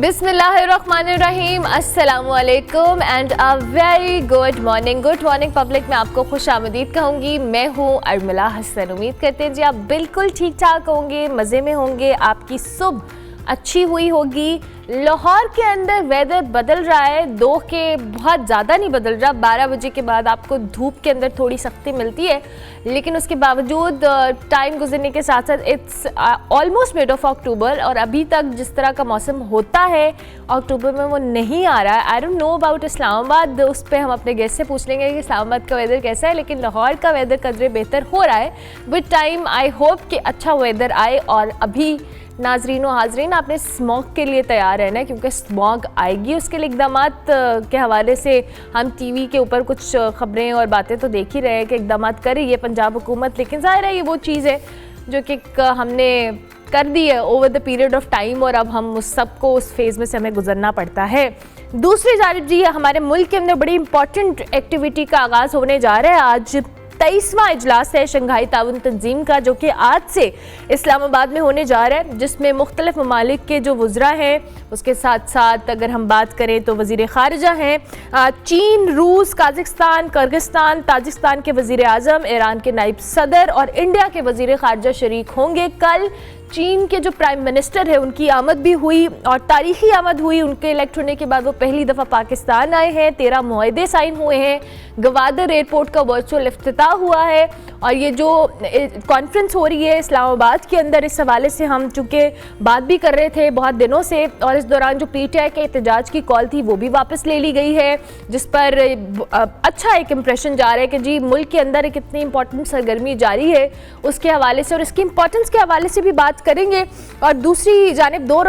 बिस्मिल्लाहिर्रहमानिर्रहीम, अस्सलामुअलैकुम and a very good morning public. मैं आपको खुश आमदीद कहूँगी। मैं हूँ अर्मिला हसन। उम्मीद करते हैं जी आप बिल्कुल ठीक ठाक होंगे, मज़े में होंगे, आपकी सुबह अच्छी हुई होगी। लाहौर के अंदर वेदर बदल रहा है, 2 के बहुत ज़्यादा नहीं बदल रहा। 12 बजे के बाद आपको धूप के अंदर थोड़ी सख्ती मिलती है, लेकिन उसके बावजूद टाइम गुजरने के साथ साथ it's almost mid of October और अभी तक जिस तरह का मौसम होता है अक्टूबर में वो नहीं आ रहा है। I don't know about Islamabad, उस पर हम अपने गेस्ट से पूछ लेंगे कि इस्लामाबाद का वेदर कैसा है, लेकिन लाहौर का वेदर कदरे बेहतर हो रहा है विद टाइम। आई होप कि अच्छा वेदर आए। और अभी नाजरीन व हाजरीन, आपने स्मॉग के लिए तैयार रहना है क्योंकि स्मॉग आएगी। उसके लिए इकदाम के हवाले से हम टीवी के ऊपर कुछ ख़बरें और बातें तो देख ही रहे हैं कि इकदाम कर रही है पंजाब हुकूमत, लेकिन ज़ाहिर है ये वो चीज़ है जो कि हमने कर दी है over the period of time और अब हम उस सबको उस फेज़ में से हमें गुजरना पड़ता है। दूसरी जानिब जी, हमारे मुल्क के अंदर बड़ी इंपॉर्टेंट एक्टिविटी का आगाज़ होने जा रहा है। आज 23वां इजलास है शंघाई ताउन तंजीम का, जो कि आज से इस्लामाबाद में होने जा रहा है, जिसमें मुख्तलिफ ममालिक के जो वज़रा हैं, उसके साथ साथ अगर हम बात करें तो वज़ीर ख़ारिजा हैं, चीन, रूस, काज़ाख्स्तान, किर्गिस्तान, ताजिकिस्तान के वज़ीर आज़म, ईरान के नायब सदर और इंडिया के वज़ीर ख़ारिजा शरीक होंगे। कल चीन के जो प्राइम मिनिस्टर है उनकी आमद भी हुई और तारीखी आमद हुई। उनके इलेक्ट होने के बाद वो पहली दफ़ा पाकिस्तान आए हैं। 13 मुआहदे साइन हुए हैं। गवादर एयरपोर्ट का वर्चुअल इफ्तिताह हुआ है और ये जो कॉन्फ्रेंस हो रही है इस्लामाबाद के अंदर, इस हवाले से हम चूँकि बात भी कर रहे थे बहुत दिनों से, और इस दौरान जो PTI के एहतजाज की कॉल थी वो भी वापस ले ली गई है, जिस पर अच्छा एक इम्प्रेशन जा रहा है कि जी मुल्क के अंदर एक इतनी इंपॉर्टेंट सरगर्मी जारी है उसके हवाले से, और इसकी इंपॉर्टेंस के हवाले से भी बात करेंगे। और दूसरी जानिब दो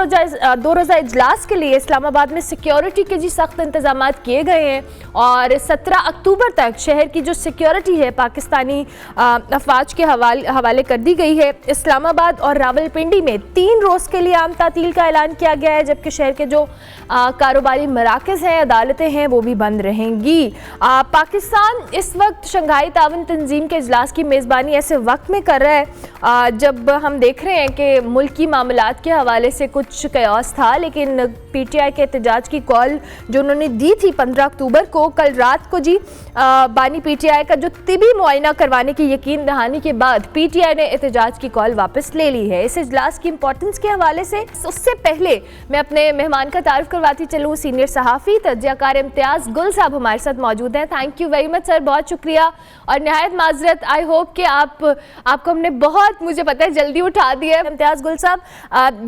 रोज़ा इजलास के लिए इस्लामाबाद में सिक्योरिटी के जी सख्त इंतजाम किए गए हैं और 17 अक्टूबर तक शहर की जो सिक्योरिटी है पाकिस्तानी अफवाज के हवाले कर दी गई है। इस्लामाबाद और रावलपिंडी में 3 रोज़ के लिए आम तातील का ऐलान किया गया है, जबकि शहर के जो कारोबारी मराकज़ हैं, अदालतें हैं, वो भी बंद रहेंगी। पाकिस्तान इस वक्त शंघाई ताउन तंजीम के इजलास की मेज़बानी ऐसे वक्त में कर रहा है जब हम देख रहे हैं कि मुल्की मामलात के हवाले से कुछ कयास था, लेकिन PTI के एहतजाज की कॉल जो उन्होंने दी थी 15 अक्टूबर को, कल रात को जी बानी PTI का जो तिबी मुआयना करवाने की यकीन दहानी के बाद PTI ने एहतजाज की कॉल वापस ले ली है। इस इजलास की इंपॉर्टेंस के हवाले से उससे पहले मैं अपने मेहमान का तारुफ करवाती चलूँ। सीनियर सहाफ़ी तजज़ियाकार इम्तियाज़ गुल साहब हमारे साथ मौजूद हैं। Thank you very much sir, बहुत शुक्रिया और नहायत माजरत। आई होप कि आपको हमने बहुत, मुझे पता है, जल्दी उठा दिया है। इम्तियाज़ गुल साहब,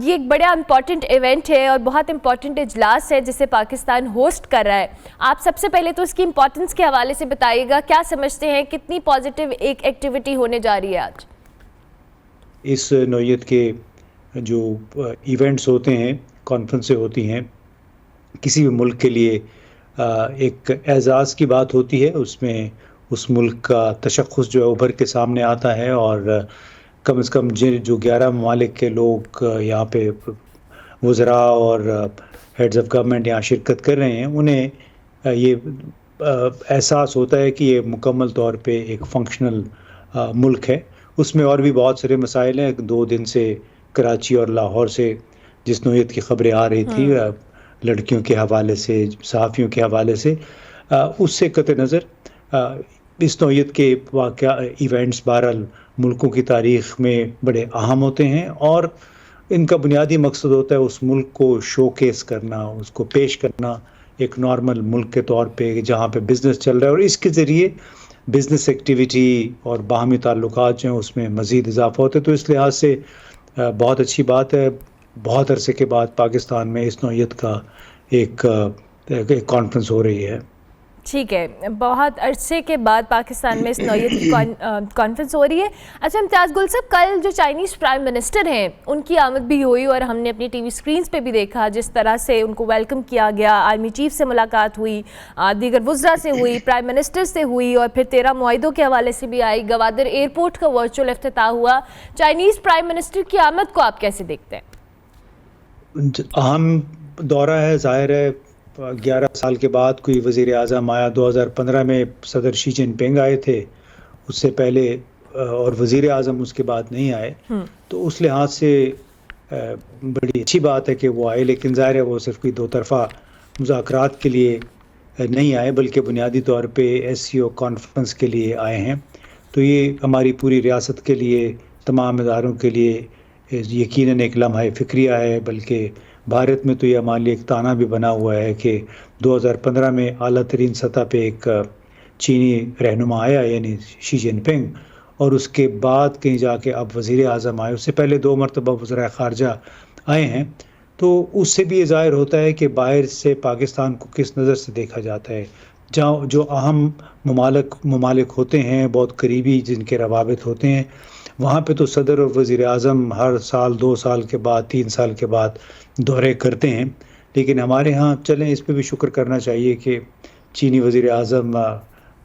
ये एक बड़ा इंपॉर्टेंट इवेंट है और बहुत इंपॉर्टेंट इजलास है जिसे पाकिस्तान होस्ट कर रहा है। आप सबसे पहले तो इसकी इंपॉर्टेंस के हवाले से बताइएगा, क्या समझते हैं, कितनी पॉजिटिव एक एक्टिविटी होने जा रही है आज? इस नौइयत के जो इवेंट्स होते हैं, कॉन्फ्रेंसें होती हैं, किसी भी मुल्क के लिए एक एजाज़ की बात होती है। उसमें उस मुल्क का तशख़्ख़ुस जो है उभर के सामने आता है और कम से कम जो 11 ममालिक के लोग यहाँ पे वज़रा और हेड्स ऑफ गवर्नमेंट यहाँ शिरकत कर रहे हैं, उन्हें ये एहसास होता है कि ये मुकम्मल तौर पे एक फ़ंक्शनल मुल्क है। उसमें और भी बहुत सारे मसाइल हैं। 2 दिन से कराची और लाहौर से जिस नौइयत की ख़बरें आ रही थी लड़कियों के हवाले से, सहाफ़ियों के हवाले से, उससे कतई नज़र इस नौइयत के वाक़या इवेंट्स बहरहाल मुल्कों की तारीख़ में बड़े अहम होते हैं और इनका बुनियादी मकसद होता है उस मुल्क को शोकेस करना, उसको पेश करना एक नॉर्मल मुल्क के तौर पे जहाँ पे बिज़नेस चल रहा है, और इसके ज़रिए बिज़नेस एक्टिविटी और बाहमी ताल्लुकात जो हैं उसमें मज़ीद इजाफ़ा होता है। तो इस लिहाज से बहुत अच्छी बात है। बहुत अरसे के बाद पाकिस्तान में इस नौइयत का एक कॉन्फ्रेंस हो रही है। ठीक है, बहुत अरसे के बाद पाकिस्तान में इस नौइयत की कॉन्फ्रेंस हो रही है। अच्छा इम्तियाज़ गुल साहब, कल जो चाइनीज़ प्राइम मिनिस्टर हैं उनकी आमद भी हुई और हमने अपनी TV स्क्रीन्स पे भी देखा जिस तरह से उनको वेलकम किया गया। आर्मी चीफ से मुलाकात हुई, दीगर वज़रा से हुई, प्राइम मिनिस्टर से हुई और फिर 13 मुआहदों के हवाले से भी आई। गवादर एयरपोर्ट का वर्चुअल इफ्तिताह हुआ। चाइनीज़ प्राइम मिनिस्टर की आमद को आप कैसे देखते हैं? अहम दौरा है, ज़ाहिर है 11 साल के बाद कोई वज़ीर आज़म आया। 2015 में सदर शी जिनपिंग आए थे, उससे पहले और वज़ीर आज़म उसके बाद नहीं आए। तो उस लिहाज से बड़ी अच्छी बात है कि वो आए, लेकिन ज़ाहिर है वो सिर्फ कोई दो तरफ़ा मुज़ाकरात के लिए नहीं आए, बल्कि बुनियादी तौर पे SCO कॉन्फ्रेंस के लिए आए हैं। तो ये हमारी पूरी रियासत के लिए, तमाम इदारों के लिए यकीनन एक लम्हा फ़िक्रिया है, बल्कि भारत में तो ये हमारे लिए एक ताना भी बना हुआ है कि 2015 में आला तरीन सतह पे एक चीनी रहनुमा आया, यानी शी जिनपिंग, और उसके बाद कहीं जाके अब वज़ीर आज़म आए। उससे पहले 2 मरतबा वज़ीर ख़ारजा आए हैं। तो उससे भी ये ज़ाहिर होता है कि बाहर से पाकिस्तान को किस नज़र से देखा जाता है। जहाँ जो अहम ममालिक होते हैं, बहुत करीबी जिनके रवाबित होते हैं, वहाँ पे तो सदर और वज़ीर आज़म हर साल 2 साल के बाद, 3 साल के बाद दौरे करते हैं। लेकिन हमारे यहाँ चलें, इस पे भी शुक्र करना चाहिए कि चीनी वज़ीर आज़म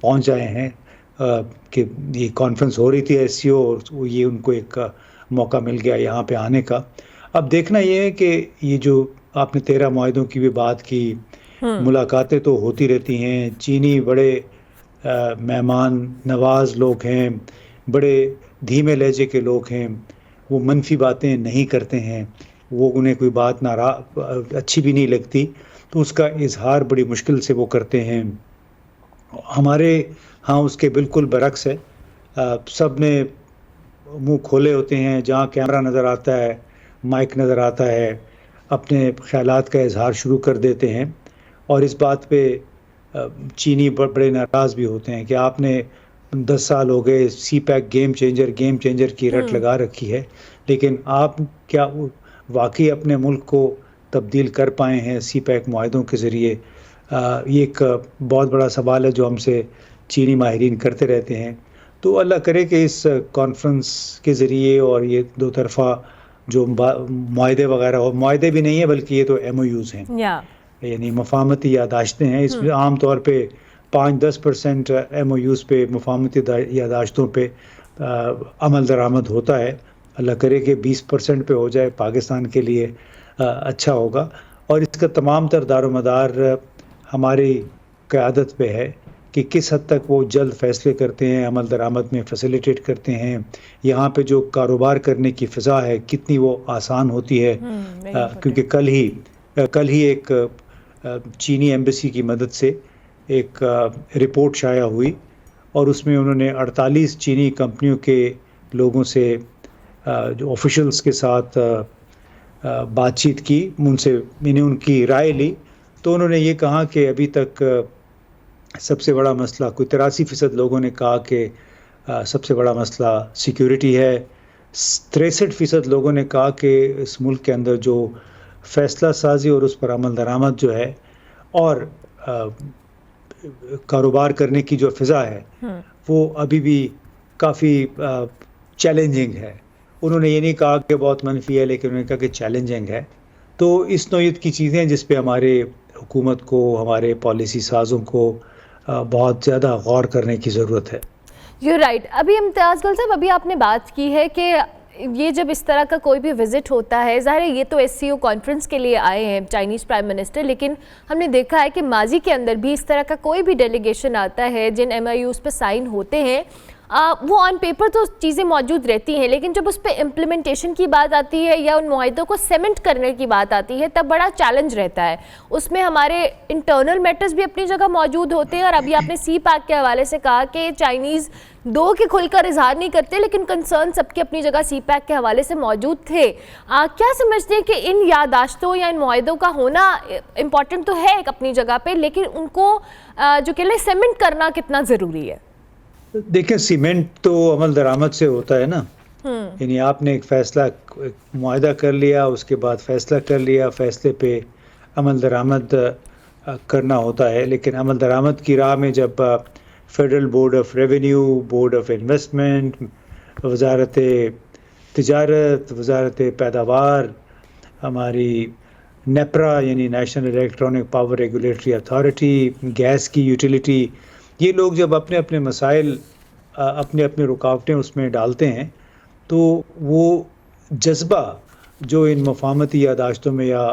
पहुँच आए हैं, कि ये कॉन्फ्रेंस हो रही थी SCO, और ये उनको एक मौका मिल गया यहाँ पे आने का। अब देखना ये है कि ये जो आपने 13 मुआहदों की भी बात की, मुलाकातें तो होती रहती हैं। चीनी बड़े मेहमान नवाज लोग हैं, बड़े धीमे लहजे के लोग हैं, वो मनफी बातें नहीं करते हैं, वो उन्हें कोई बात अच्छी भी नहीं लगती तो उसका इजहार बड़ी मुश्किल से वो करते हैं। हमारे हाँ उसके बिल्कुल बरक्स है। सब ने मुंह खोले होते हैं, जहाँ कैमरा नज़र आता है, माइक नज़र आता है, अपने ख्यालात का इजहार शुरू कर देते हैं। और इस बात पे चीनी बड़े नाराज़ भी होते हैं कि आपने 10 साल हो गए, CPEC गेम चेंजर की रट लगा रखी है, लेकिन आप क्या वाकई अपने मुल्क को तब्दील कर पाए हैं CPEC मुआहदों के ज़रिए? ये एक बहुत बड़ा सवाल है जो हमसे चीनी माहिरीन करते रहते हैं। तो अल्लाह करे कि इस कॉन्फ्रेंस के ज़रिए और ये दो तरफ़ा जो मुआहदे वगैरह हो, मुआहदे भी नहीं है बल्कि ये तो MOUs हैं, यानी मफाहमती यादाश्तें हैं। इसमें आम तौर पे 5-10% MOUs पे, मफाहमती यादाश्तों पे अमल दरामद होता है। अल्लाह करे कि 20% पे हो जाए, पाकिस्तान के लिए अच्छा होगा। और इसका तमाम तर दारोमदार हमारी क़यादत पे है कि किस हद तक वो जल्द फ़ैसले करते हैं, अमल दरामद में फ़ैसिलिटेट करते हैं। यहाँ पे जो कारोबार करने की फ़िज़ा है कितनी वो आसान होती है, क्योंकि कल ही एक चीनी एम्बेसी की मदद से एक रिपोर्ट शाया हुई और उसमें उन्होंने 48 चीनी कंपनियों के लोगों से, जो ऑफिशियल्स के साथ बातचीत की, उनसे मैंने उनकी राय ली। तो उन्होंने ये कहा कि अभी तक सबसे बड़ा मसला, कोई 83% लोगों ने कहा कि सबसे बड़ा मसला सिक्योरिटी है। 63% लोगों ने कहा कि इस मुल्क के अंदर जो फ़ैसला साजी और उस पर अमल दरामद जो है और कारोबार करने की जो फ़िज़ा है वो अभी भी काफ़ी चैलेंजिंग है। उन्होंने ये नहीं कहा कि बहुत मनफी है, लेकिन उन्होंने कहा कि चैलेंजिंग है। तो इस नौयत की चीज़ें जिस पे हमारे हुकूमत को, हमारे पॉलिसी साज़ों को बहुत ज़्यादा गौर करने की ज़रूरत है। You right. अभी इम्तियाज़ गुल साहब, अभी आपने बात की है कि ये जब इस तरह का कोई भी विज़िट होता है, ज़ाहिर है ये तो SCO कॉन्फ्रेंस के लिए आए हैं चाइनीज़ प्राइम मिनिस्टर, लेकिन हमने देखा है कि माजी के अंदर भी इस तरह का कोई भी डेलीगेशन आता है, जिन MOUs पे साइन होते हैं, वो ऑन पेपर तो चीज़ें मौजूद रहती हैं, लेकिन जब उस पर इम्प्लीमेंटेशन की बात आती है या उन मुआहदों को सीमेंट करने की बात आती है, तब बड़ा चैलेंज रहता है। उसमें हमारे इंटरनल मैटर्स भी अपनी जगह मौजूद होते हैं, और अभी आपने CPEC के हवाले से कहा कि चाइनीज़ दो के खुलकर इजहार नहीं करते, लेकिन कंसर्न सबकी अपनी जगह CPEC के हवाले से मौजूद थे। क्या समझते हैं कि इन यादाश्तों या इन मुआहदों का होना इम्पॉर्टेंट तो है एक अपनी जगह पे, लेकिन उनको जो कह लें सीमेंट करना कितना ज़रूरी है? देखिए, सीमेंट तो अमल दरामद से होता है ना, यानी आपने एक फ़ैसला, मुआहदा कर लिया, उसके बाद फ़ैसला कर लिया, फ़ैसले पे अमल दरामद करना होता है। लेकिन अमल दरामद की राह में जब federal board of revenue, board of investment, वजारत तिजारत, वजारत पैदावार, हमारी नेपरा यानी national electronic power regulatory authority, gas की यूटिलिटी, ये लोग जब अपने अपने मसाइल, अपने अपने रुकावटें उसमें डालते हैं, तो वो जज्बा जो इन मफाहमती यादाश्तों में या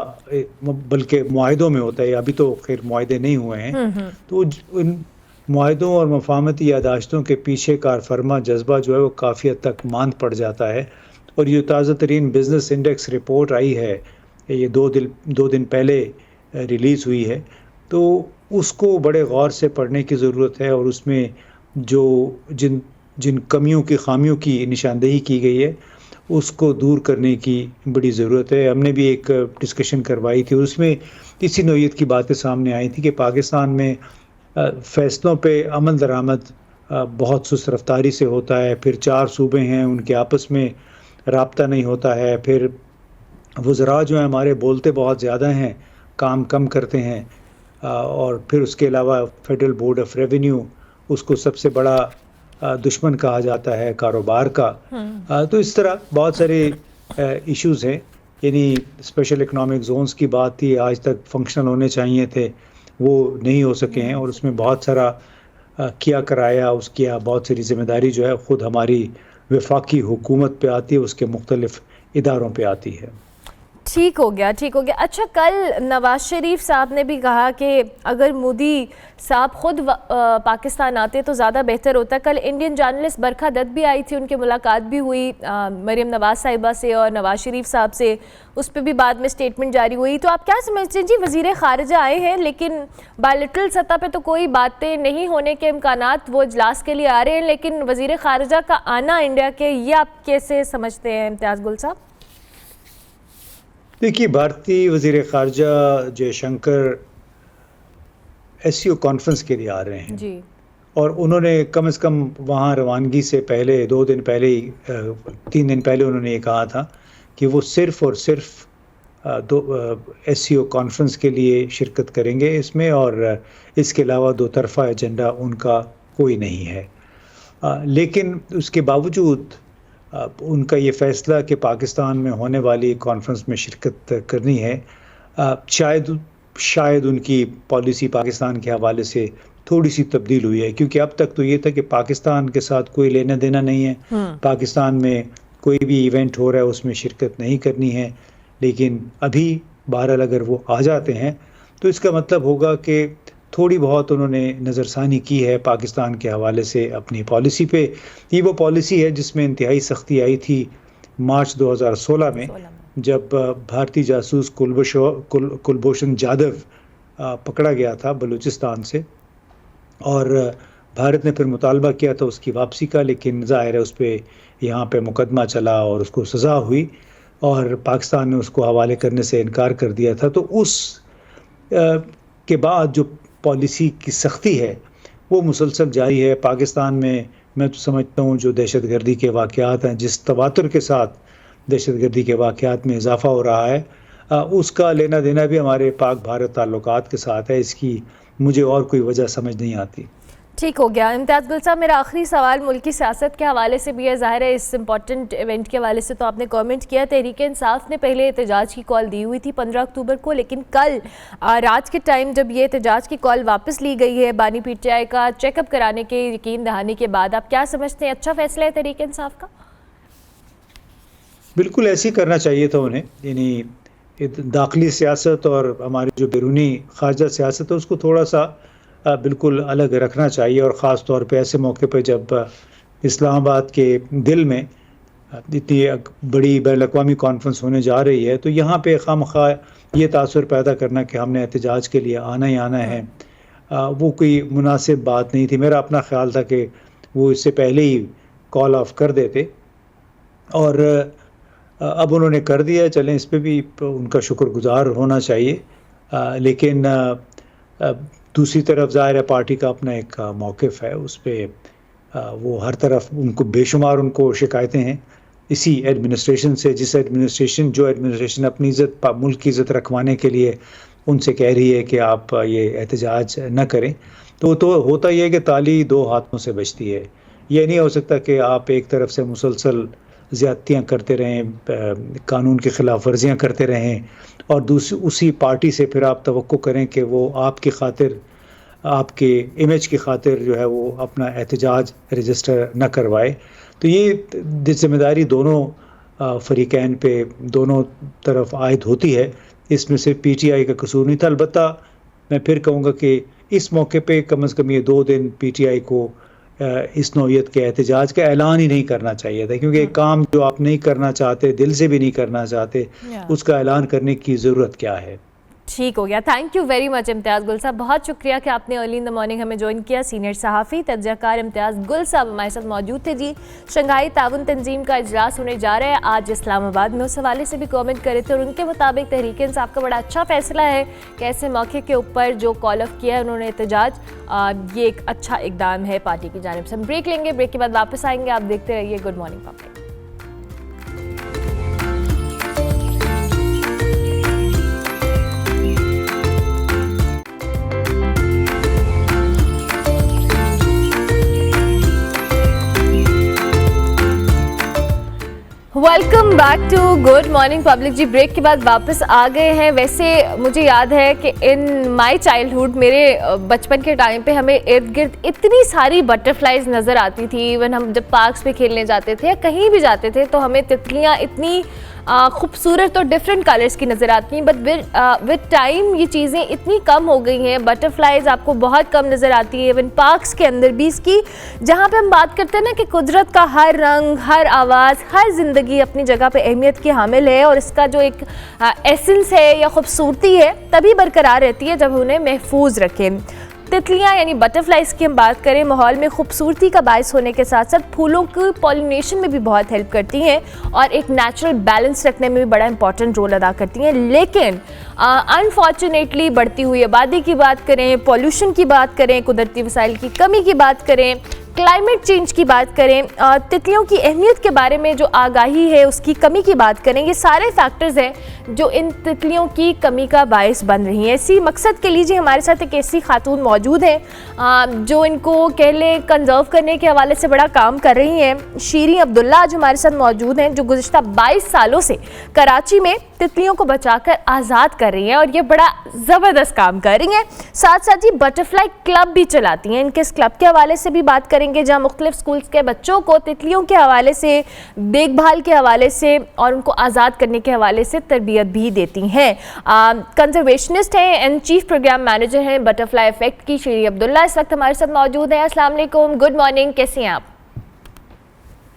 बल्कि मुआहदों में होता है, अभी तो खैर मुआहदे नहीं हुए हैं, तो इन मुआहदों और मफाहमती यादाश्तों के पीछे कार फरमा जज्बा जो है वो काफ़ी हद तक मांद पड़ जाता है। और ये ताज़ा तरीन बिज़नेस इंडेक्स रिपोर्ट आई है, ये 2 दिन पहले रिलीज़ हुई है, तो उसको बड़े गौर से पढ़ने की ज़रूरत है और उसमें जो जिन जिन कमियों की खामियों की निशानदेही की गई है उसको दूर करने की बड़ी ज़रूरत है। हमने भी एक डिस्कशन करवाई थी, उसमें इसी नौइयत की बातें सामने आई थी कि पाकिस्तान में फ़ैसलों पे अमल दरामद बहुत सुस्त रफ्तारी से होता है। फिर 4 सूबे हैं, उनके आपस में राब्ता नहीं होता है। फिर वज़रा जो हैं हमारे बोलते बहुत ज़्यादा हैं, काम कम करते हैं। और फिर उसके अलावा फेडरल बोर्ड ऑफ रेवेन्यू, उसको सबसे बड़ा दुश्मन कहा जाता है कारोबार का। तो इस तरह बहुत सारे इश्यूज़ हैं। यानी स्पेशल इकोनॉमिक जोन्स की बात थी, आज तक फंक्शनल होने चाहिए थे, वो नहीं हो सके हैं और उसमें बहुत सारा किया कराया उसकी बहुत सारी ज़िम्मेदारी जो है ख़ुद हमारी वफाकी हुकूमत पे आती है, उसके मुख्तलिफ़ इदारों पे आती है। ठीक हो गया, ठीक हो गया। अच्छा, कल नवाज़ शरीफ साहब ने भी कहा कि अगर मोदी साहब ख़ुद पाकिस्तान आते तो ज़्यादा बेहतर होता। कल इंडियन जर्नलिस्ट बरखा दत्त भी आई थी, उनकी मुलाकात भी हुई मरीम नवाज़ साहिबा से और नवाज़ शरीफ साहब से, उस पर भी बाद में स्टेटमेंट जारी हुई। तो आप क्या समझते हैं जी, वज़ीर ख़ारिजा आए हैं लेकिन बायलैटरल सतह पे तो कोई बातें नहीं होने के इम्कानात, वो इजलास के लिए आ रहे हैं, लेकिन वज़ीर ख़ारिजा का आना इंडिया के, ये आप कैसे समझते हैं इम्तियाज़ गुल साहब? देखिए, भारतीय वज़ीर ख़ारिजा जयशंकर SCO कॉन्फ्रेंस के लिए आ रहे हैं जी। और उन्होंने कम से कम वहाँ रवानगी से पहले 2 दिन पहले ही 3 दिन पहले उन्होंने ये कहा था कि वो सिर्फ़ और सिर्फ SCO कॉन्फ्रेंस के लिए शिरकत करेंगे इसमें, और इसके अलावा दो तरफ़ा एजेंडा उनका कोई नहीं है। लेकिन उसके बावजूद उनका ये फ़ैसला कि पाकिस्तान में होने वाली कॉन्फ्रेंस में शिरकत करनी है, शायद उनकी पॉलिसी पाकिस्तान के हवाले से थोड़ी सी तब्दील हुई है, क्योंकि अब तक तो ये था कि पाकिस्तान के साथ कोई लेना देना नहीं है, पाकिस्तान में कोई भी इवेंट हो रहा है उसमें शिरकत नहीं करनी है। लेकिन अभी बहरहाल अगर वो आ जाते हैं तो इसका मतलब होगा कि थोड़ी बहुत उन्होंने नज़रसानी की है पाकिस्तान के हवाले से अपनी पॉलिसी पे। ये वो पॉलिसी है जिसमें इंतहाई सख्ती आई थी मार्च 2016 में, जब भारतीय जासूस कुलभूषण जाधव पकड़ा गया था बलूचिस्तान से, और भारत ने फिर मुतालबा किया था उसकी वापसी का, लेकिन ज़ाहिर है उस पर यहाँ पे मुकदमा चला और उसको सज़ा हुई और पाकिस्तान ने उसको हवाले करने से इनकार कर दिया था। तो उस के बाद जो पॉलिसी की सख्ती है वो मुसलसल जारी है। पाकिस्तान में मैं तो समझता हूँ जो दहशतगर्दी के वाक़यात हैं, जिस तवातुर के साथ दहशतगर्दी के वाक़यात में इजाफ़ा हो रहा है, उसका लेना देना भी हमारे पाक भारत ताल्लुकात के साथ है। इसकी मुझे और कोई वजह समझ नहीं आती। ठीक हो गया। इम्तियाज़ गुल साहब, मेरा आखिरी सवाल मुल्क की सियासत के हवाले से भी है। ज़ाहिर है इस इम्पॉर्टेंट इवेंट के हवाले से तो आपने कमेंट किया। तहरीक इंसाफ ने पहले एहतजाज की कॉल दी हुई थी 15 अक्टूबर को, लेकिन कल रात के टाइम जब ये एहतजाज की कॉल वापस ली गई है बानी PTI का चेकअप कराने के यकीन दहाने के बाद, आप क्या समझते हैं, अच्छा फैसला है तहरीक इंसाफ का? बिल्कुल ऐसे ही करना चाहिए था उन्हें। यानी दाखिली सियासत और हमारी जो बैरूनी खारजा सियासत है उसको थोड़ा सा बिल्कुल अलग रखना चाहिए, और ख़ास तौर पे ऐसे मौके पे जब इस्लामाबाद के दिल में इतनी बड़ी बैनुल-अक़वामी कॉन्फ्रेंस होने जा रही है, तो यहाँ पे खामख़ा ये तासुर पैदा करना कि हमने एहतजाज के लिए आना ही आना है, वो कोई मुनासिब बात नहीं थी। मेरा अपना ख़्याल था कि वो इससे पहले ही कॉल ऑफ कर देते, और अब उन्होंने कर दिया है। चलें, इस पे भी उनका शुक्रगुज़ार होना चाहिए। लेकिन दूसरी तरफ ज़ाहिर है पार्टी का अपना एक मौक़िफ़ है, उस पर वो हर तरफ उनको बेशुमार उनको शिकायतें हैं इसी एडमिनिस्ट्रेशन से, जो एडमिनिस्ट्रेशन अपनी इज़्ज़त, मुल्क की इज़्ज़त रखवाने के लिए उनसे कह रही है कि आप ये एहतजाज न करें। तो होता यह है कि ताली दो हाथों से बजती है। ये नहीं हो सकता कि आप एक तरफ से मुसलसल ज़्यादतियाँ करते रहें, कानून की ख़िलाफ़ वर्जियाँ करते रहें, और दूसरी उसी पार्टी से फिर आप तवक्को करें कि वो आपकी खातिर, आपके इमेज की खातिर जो है वो अपना एहतजाज रजिस्टर न करवाए। तो ये ज़िम्मेदारी दोनों फ़रीक़ैन पे, दोनों तरफ आयद होती है। इसमें सिर्फ PTI का कसूर नहीं था। अलबत्ता मैं फिर कहूँगा कि इस मौके पे कम से कम ये 2 दिन PTI को इस नौइयत के एहतजाज का ऐलान ही नहीं करना चाहिए था, क्योंकि एक काम जो आप नहीं करना चाहते, दिल से भी नहीं करना चाहते, उसका ऐलान करने की ज़रूरत क्या है। ठीक हो गया। थैंक यू वेरी मच इम्तियाज़ गुल साहब, बहुत शुक्रिया कि आपने अर्ली इन द मॉर्निंग हमें ज्वाइन किया। सीनियर सहाफ़ी तजज़ियाकार इम्तियाज़ गुल साहब हमारे साथ मौजूद थे। जी, शंघाई ताउन तंजीम का इजलास होने जा रहा है आज इस्लामाबाद में, उस हवाले से भी कमेंट करे थे और उनके मुताबिक तहरीक इंसाफ का बड़ा अच्छा फैसला है कि ऐसे मौके के ऊपर जो कॉल ऑफ किया है उन्होंने एहतजाज, ये एक अच्छा इकदाम है पार्टी की जानिब से। हम ब्रेक लेंगे, ब्रेक के बाद वापस आएंगे। आप देखते रहिए good morning public. Welcome back to good morning public. जी, ब्रेक के बाद वापस आ गए हैं। वैसे मुझे याद है कि इन माय चाइल्डहुड, मेरे बचपन के टाइम पे हमें इर्द गिर्द इतनी सारी बटरफ्लाइज नज़र आती थी। इवन हम जब पार्क्स पे खेलने जाते थे या कहीं भी जाते थे तो हमें तितलियाँ इतनी खूबसूरत और डिफरेंट कलर्स की नज़र आती हैं। बट विद टाइम ये चीज़ें इतनी कम हो गई हैं, बटरफ्लाइज आपको बहुत कम नज़र आती है। इवन पार्क्स के अंदर भी इसकी, जहाँ पे हम बात करते हैं ना कि कुदरत का हर रंग, हर आवाज़, हर ज़िंदगी अपनी जगह पे अहमियत की हामिल है और इसका जो एक एसेंस है या खूबसूरती है तभी बरकरार रहती है जब उन्हें महफूज रखें। तितलियाँ यानी बटरफ्लाइज की हम बात करें, माहौल में खूबसूरती का बायस होने के साथ साथ फूलों की पॉलिनेशन में भी बहुत हेल्प करती हैं और एक नेचुरल बैलेंस रखने में भी बड़ा इंपॉर्टेंट रोल अदा करती हैं। लेकिन अनफॉर्चुनेटली बढ़ती हुई आबादी की बात करें, पॉल्यूशन की बात करें, कुदरती वसाइल की कमी की बात करें, क्लाइमेट चेंज की बात करें, तितलियों की अहमियत के बारे में जो आगाही है उसकी कमी की बात करें, ये सारे फैक्टर्स हैं जो इन तितलियों की कमी का बायस बन रही हैं। इसी मकसद के लिए हमारे साथ एक ऐसी खातून मौजूद हैं जो इनको कह लें कंजर्व करने के हवाले से बड़ा काम कर रही हैं। शीरी अब्दुल्ला आज हमारे साथ मौजूद हैं, जो गुज़िश्ता 22 सालों से कराची में तितलियों को बचाकर आज़ाद कर रही हैं और ये बड़ा ज़बरदस्त काम कर रही हैं। साथ साथ ही बटरफ्लाई क्लब भी चलाती हैं। इनके इस क्लब के हवाले से भी बात करेंगे जहाँ मुख्तलिफ स्कूल्स के बच्चों को तितलियों के हवाले से, देखभाल के हवाले से और उनको आज़ाद करने के हवाले से तरबियत भी देती हैं। कंजर्वेशनिस्ट हैं एंड चीफ प्रोग्राम मैनेजर हैं बटरफ्लाई इफेक्ट की शीरी अब्दुल्ला इस वक्त हमारे साथ मौजूद हैं। अस्सलाम वालेकुम, गुड मॉर्निंग, कैसी हैं आप?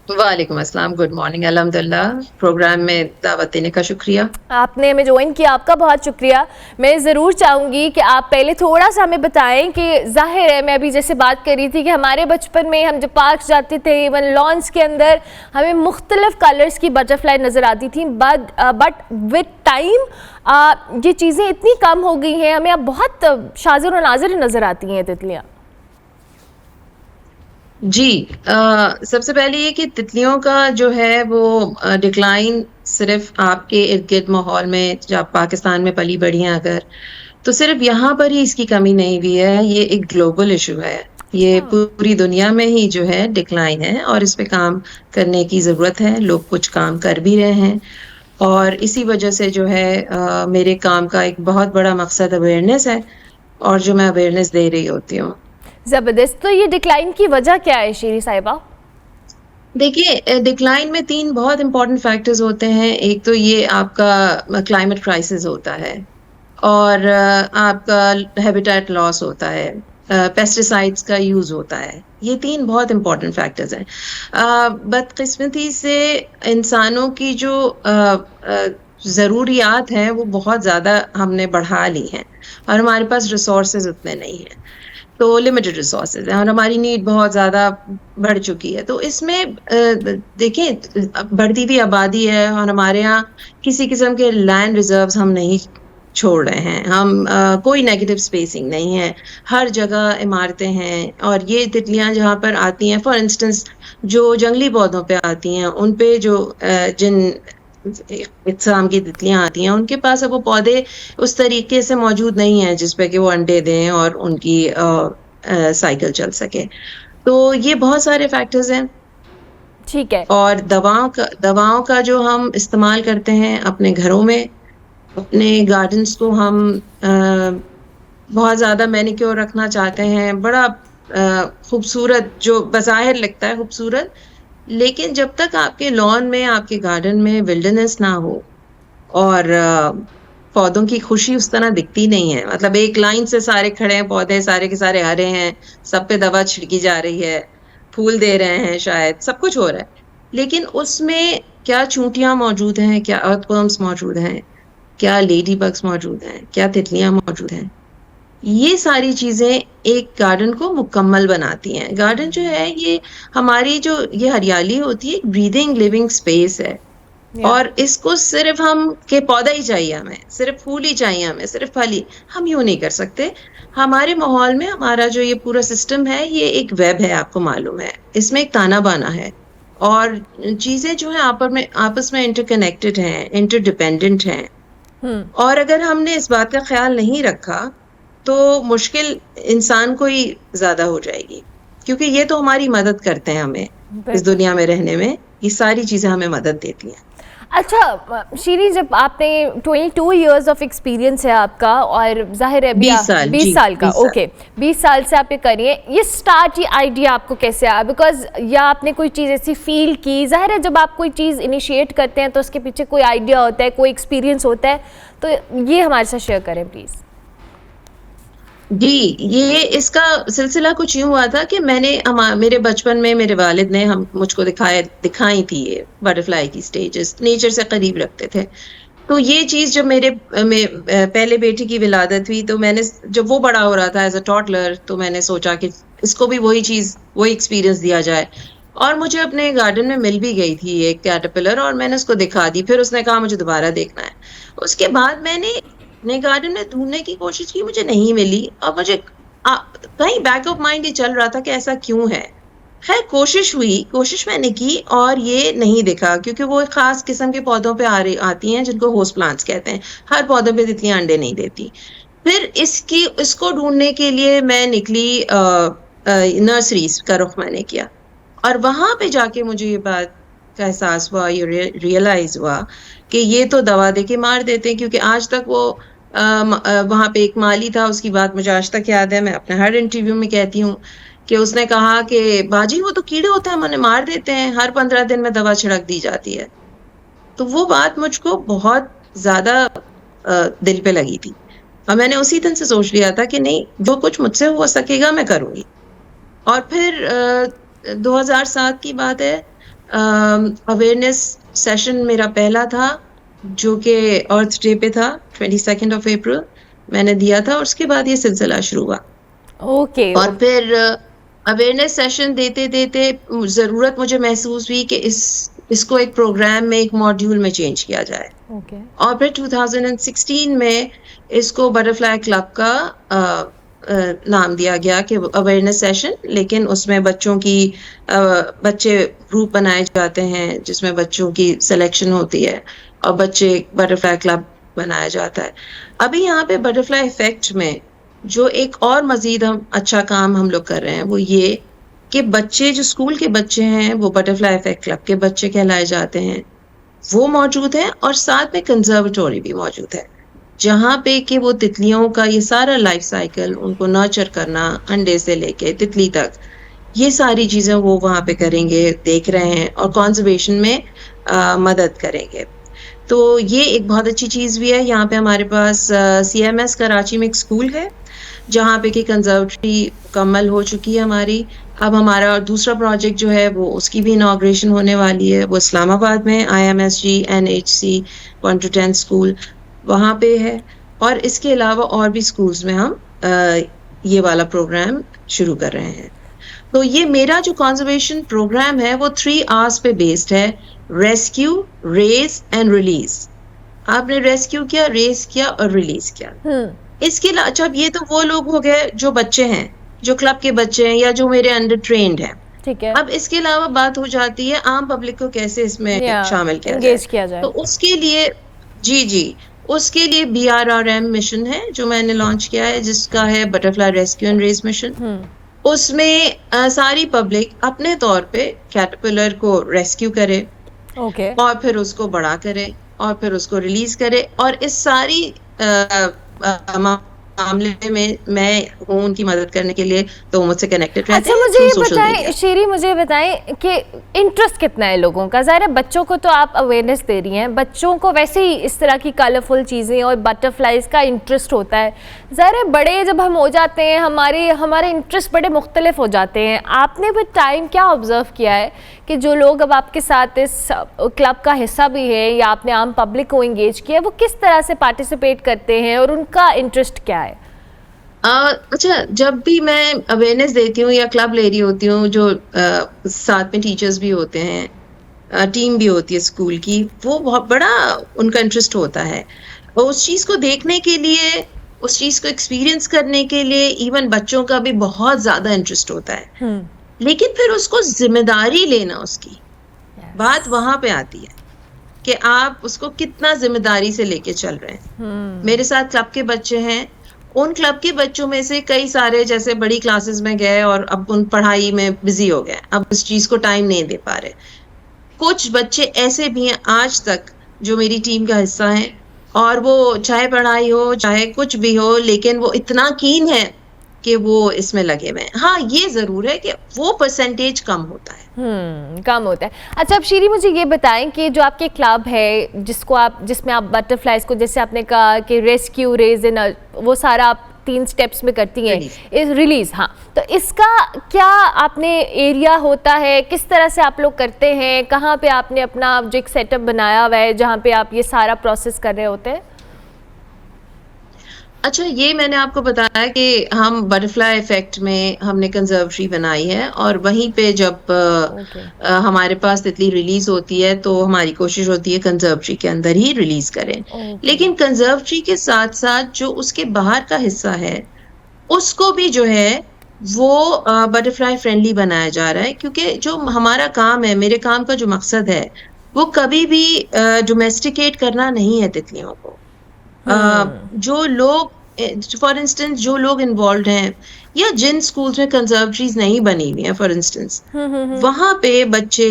वालेकुम अस्सलाम, गुड मॉर्निंग, अल्हम्दुलिल्लाह। प्रोग्राम में दावत देने का शुक्रिया। आपने हमें ज्वाइन किया, आपका बहुत शुक्रिया। मैं ज़रूर चाहूँगी कि आप पहले थोड़ा सा हमें बताएं कि जाहिर है मैं अभी जैसे बात कर रही थी कि हमारे बचपन में हम जब पार्क जाते थे, इवन लॉन्स के अंदर हमें मुख्तलिफ कलर्स की बटरफ्लाई नज़र आती थी, बट विद टाइम ये चीज़ें इतनी कम हो गई हैं, हमें अब बहुत शाज़िर व नाज़िर नज़र आती हैं तितलियाँ। जी, सबसे पहले ये कि तितलियों का जो है वो डिक्लाइन सिर्फ आपके इर्द गिर्द माहौल में, जब पाकिस्तान में पली बढ़ी हैं अगर, तो सिर्फ यहाँ पर ही इसकी कमी नहीं हुई है, ये एक ग्लोबल इशू है। ये पूरी दुनिया में ही जो है डिक्लाइन है और इस पे काम करने की ज़रूरत है। लोग कुछ काम कर भी रहे हैं और इसी वजह से जो है मेरे काम का एक बहुत बड़ा मकसद अवेयरनेस है और जो मैं अवेयरनेस दे रही होती हूँ। ज़बरदस्त। तो ये डिक्लाइन की वजह क्या है शीरी साहिबा? देखिए, डिक्लाइन में 3 बहुत इंपॉर्टेंट फैक्टर्स होते हैं। एक तो ये आपका क्लाइमेट क्राइसिस होता है और आपका हैबिटेट लॉस होता है, पेस्टिसाइड्स का यूज़ होता है। ये 3 बहुत इंपॉर्टेंट फैक्टर्स हैं। बदकिस्मती से इंसानों की जो ज़रूरियात हैं वो बहुत ज़्यादा हमने बढ़ा ली हैं और हमारे पास रिसोर्सेज उतने नहीं हैं, तो लिमिटेड रिसोर्सेज हैं और हमारी नीड बहुत ज़्यादा बढ़ चुकी है। तो इसमें देखें, बढ़ती हुई आबादी है और हमारे यहाँ किसी किस्म के लैंड रिजर्व्स हम नहीं छोड़ रहे हैं। हम कोई नेगेटिव स्पेसिंग नहीं है, हर जगह इमारतें हैं और ये तितलियाँ जहाँ पर आती हैं, फॉर इंस्टेंस जो जंगली पौधों पे आती हैं, उन पे जो जिन इकसाम की तितलियाँ आती हैं, उनके पास अब वो पौधे उस तरीके से मौजूद नहीं हैं जिस पे कि वो अंडे दें और उनकी साइकिल चल सके। तो ये बहुत सारे फैक्टर्स हैं। ठीक है। और दवाओं का जो हम इस्तेमाल करते हैं अपने घरों में, अपने गार्डन्स को हम बहुत ज़्यादा मैनिक्योर रखना चाहते हैं, बड़ा खूबसूरत जो बज़ाहिर लगता है खूबसूरत, लेकिन जब तक आपके लॉन में, आपके गार्डन में विल्डरनेस ना हो और पौधों की खुशी उस तरह दिखती नहीं है। मतलब एक लाइन से सारे खड़े हैं पौधे, सारे के सारे हरे हैं, सब पे दवा छिड़की जा रही है फूल दे रहे हैं, शायद सब कुछ हो रहा है, लेकिन उसमें क्या चूंटियां मौजूद हैं, क्या अर्थवर्म्स मौजूद हैं, क्या लेडी बग्स मौजूद हैं, क्या तितलियां मौजूद हैं, ये सारी चीजें एक गार्डन को मुकम्मल बनाती हैं। गार्डन जो है ये हमारी जो ये हरियाली होती है, एक ब्रीदिंग लिविंग स्पेस है। और इसको सिर्फ हम के पौधा ही चाहिए हमें, सिर्फ फूल ही चाहिए हमें, सिर्फ फल ही, हम यूं नहीं कर सकते। हमारे माहौल में हमारा जो ये पूरा सिस्टम है, ये एक वेब है, आपको मालूम है, इसमें एक ताना बाना है और चीजें जो है आपस में इंटरकनेक्टेड हैं, इंटरडिपेंडेंट हैं। और अगर हमने इस बात का ख्याल नहीं रखा तो मुश्किल इंसान को ही ज्यादा हो जाएगी, क्योंकि ये तो हमारी मदद करते हैं हमें इस दुनिया में रहने में, ये सारी चीजें हमें मदद देती हैं। अच्छा शीरी, जब आपने 22 इयर्स ऑफ एक्सपीरियंस है आपका और जाहिर है 20 साल 20 साल का 20 साल। ओके 20 साल से आप ये करिए, ये स्टार्ट ये आइडिया आपको कैसे आया? बिकॉज या आपने कोई चीज़ ऐसी फील की, जाहिर है जब आप कोई चीज़ इनिशिएट करते हैं तो उसके पीछे कोई आइडिया होता है, कोई एक्सपीरियंस होता है, तो ये हमारे साथ शेयर करें प्लीज़। जी, ये इसका सिलसिला कुछ यूं हुआ था कि मेरे बचपन में मेरे वालिद ने मुझको दिखाई थी ये बटरफ्लाई की स्टेजेस, नेचर से करीब रखते थे। तो ये चीज़ जब मेरे पहले बेटी की विलादत हुई, तो मैंने, जब वो बड़ा हो रहा था एज अ टॉडलर, तो मैंने सोचा कि इसको भी वही एक्सपीरियंस दिया जाए। और मुझे अपने गार्डन में मिल भी गई थी एक कैटरपिलर, और मैंने उसको दिखा दी। फिर उसने कहा मुझे दोबारा देखना है। उसके बाद मैंने अपने गार्डन में ढूंढने की कोशिश की, मुझे नहीं मिली, और मुझे कहीं बैक ऑफ माइंड ये चल रहा था कि ऐसा क्यों है। खैर कोशिश मैंने की और ये नहीं दिखा, क्योंकि वो एक खास किस्म के पौधों पे आती हैं जिनको होस्ट प्लांट्स कहते हैं। हर पौधे पे तितलियां अंडे नहीं देती। फिर इसको ढूंढने के लिए मैं निकली, नर्सरीज का रुख मैंने किया, और वहां पे जाके मुझे ये बात का एहसास हुआ, ये रियलाइज हुआ कि ये तो दवा दे के मार देते हैं। क्योंकि आज तक वो वहां पे एक माली था, उसकी बात मुझे आज तक याद है, मैं अपने हर इंटरव्यू में कहती हूँ कि उसने कहा कि बाजी वो तो कीड़े होते हैं, हम उन्हें मार देते हैं, हर 15 दिन में दवा छिड़क दी जाती है। तो वो बात मुझको बहुत ज्यादा दिल पे लगी थी, और मैंने उसी दिन से सोच लिया था कि नहीं, जो कुछ मुझसे हो सकेगा मैं करूंगी। और फिर 2007 की बात है, अवेयरनेस सेशन मेरा पहला था, जो कि अर्थ डे पे था, 22 अप्रैल मैंने दिया था, और उसके बाद ये सिलसिला शुरू हुआ। ओके। और फिर अवेयरनेस सेशन देते देते जरूरत मुझे महसूस हुई कि इसको एक प्रोग्राम में, एक मॉड्यूल में चेंज किया जाए। और फिर 2016 में इसको बटरफ्लाई क्लब का नाम दिया गया कि अवेयरनेस सेशन, लेकिन उसमें बच्चे ग्रुप बनाए जाते हैं जिसमें बच्चों की सिलेक्शन होती है और बच्चे बटरफ्लाई क्लब बनाया जाता है। अभी यहाँ पे बटरफ्लाई इफेक्ट में जो एक और मजीद अच्छा काम हम लोग कर रहे हैं, वो ये कि बच्चे, जो स्कूल के बच्चे हैं, वो बटरफ्लाई इफेक्ट क्लब के बच्चे कहलाए जाते हैं, वो मौजूद है। और साथ में कंजर्वेटोरी भी मौजूद है, जहाँ पे कि वो तितलियों का ये सारा लाइफ साइकिल, उनको नर्चर करना, अंडे से लेके तितली तक, ये सारी चीज़ें वो वहाँ पे करेंगे, देख रहे हैं, और कंजर्वेशन में मदद करेंगे। तो ये एक बहुत अच्छी चीज़ भी है। यहाँ पे हमारे पास CMS कराची में एक स्कूल है, जहाँ पे कि कंजर्वेटरी मुकम्मल हो चुकी है हमारी। अब हमारा दूसरा प्रोजेक्ट जो है, वो उसकी भी इनॉग्रेशन होने वाली है, वो इस्लामाबाद में IMSG NHC 1 to 10 स्कूल वहाँ पे है। और इसके अलावा और भी स्कूल्स में हम ये वाला प्रोग्राम शुरू कर रहे हैं। तो ये मेरा जो कंजर्वेशन प्रोग्राम है, वो 3 R's पे बेस्ड है: रेस्क्यू, रेज एंड रिलीज। आपने रेस्क्यू किया, रेज किया और रिलीज किया। इसके अलावा, अच्छा, ये तो वो लोग हो गए जो बच्चे हैं, जो क्लब के बच्चे हैं या जो मेरे अंडर ट्रेंड हैं। ठीक है। अब इसके अलावा बात हो जाती है आम पब्लिक को कैसे इसमें शामिल किया जाए। तो उसके लिए उसके लिए BRRM मिशन है जो मैंने लॉन्च किया है, जिसका है butterfly rescue and raise mission. उसमें सारी पब्लिक अपने तौर पे कैटरपिलर को रेस्क्यू करे, और फिर उसको बड़ा करे, और फिर उसको रिलीज करे। और इस सारी मामले में मैं हूँ उनकी मदद करने के लिए, तो वो मुझसे कनेक्टेड रहते अच्छा हैं मुझे थ्रू ये सोशल बताएं मीडिया। शेरी, मुझे बताएं कि इंटरेस्ट कितना है लोगों का। ज़ाहिर है बच्चों को तो आप अवेयरनेस दे रही हैं, बच्चों को वैसे ही इस तरह की कलरफुल चीज़ें और बटरफ्लाइज का इंटरेस्ट होता है। ज़ाहिर है बड़े जब हम हो जाते हैं हमारे इंटरेस्ट बड़े मुख्तलिफ हो जाते हैं। आपने भी टाइम क्या ऑब्ज़र्व किया है कि जो लोग अब आपके साथ इस क्लब का हिस्सा भी है या आपने आम पब्लिक को इंगेज किया है, वो किस तरह से पार्टिसिपेट करते हैं और उनका इंटरेस्ट क्या है? अच्छा, जब भी मैं अवेयरनेस देती हूँ या क्लब ले रही होती हूँ, जो साथ में टीचर्स भी होते हैं, टीम भी होती है स्कूल की, वो बहुत बड़ा उनका इंटरेस्ट होता है। और उस चीज़ को देखने के लिए, उस चीज़ को एक्सपीरियंस करने के लिए इवन बच्चों का भी बहुत ज़्यादा इंटरेस्ट होता है। लेकिन फिर उसको ज़िम्मेदारी लेना, उसकी बात वहाँ पे आती है कि आप उसको कितना ज़िम्मेदारी से लेके चल रहे हैं। मेरे साथ क्लब के बच्चे हैं, उन क्लब के बच्चों में से कई सारे जैसे बड़ी क्लासेस में गए और अब उन पढ़ाई में बिजी हो गए, अब इस चीज़ को टाइम नहीं दे पा रहे। कुछ बच्चे ऐसे भी हैं आज तक जो मेरी टीम का हिस्सा हैं, और वो चाहे पढ़ाई हो चाहे कुछ भी हो, लेकिन वो इतना कीन है कि वो इसमें लगे हुए हैं। हाँ, ये ज़रूर है कि वो परसेंटेज कम होता है। कम होता है। अच्छा अब शीरी मुझे ये बताएं कि जो आपके क्लब है जिसमें आप बटरफ्लाइज को, जैसे आपने कहा कि रेस्क्यू, रेज इन, वो सारा आप 3 स्टेप्स में करती हैं, इस रिलीज, हाँ, तो इसका क्या आपने एरिया होता है, किस तरह से आप लोग करते हैं, कहाँ पे आपने अपना जो एक सेटअप बनाया हुआ है जहाँ पे आप ये सारा प्रोसेस कर रहे होते हैं? अच्छा, ये मैंने आपको बताया कि हम बटरफ्लाई इफेक्ट में हमने कंजर्वेटरी बनाई है, और वहीं पे जब हमारे पास तितली रिलीज होती है तो हमारी कोशिश होती है कंजर्वेटरी के अंदर ही रिलीज करें। लेकिन कंजर्वेटरी के साथ साथ जो उसके बाहर का हिस्सा है उसको भी जो है वो बटरफ्लाई फ्रेंडली बनाया जा रहा है, क्योंकि जो हमारा काम है, मेरे काम का जो मकसद है, वो कभी भी डोमेस्टिकेट करना नहीं है तितलियों को। जो लोग, फॉर इंस्टेंस जो लोग इन्वॉल्व हैं या जिन स्कूल्स में कंजर्वेटरीज नहीं बनी हुई हैं फॉर इंस्टेंस, वहां पे बच्चे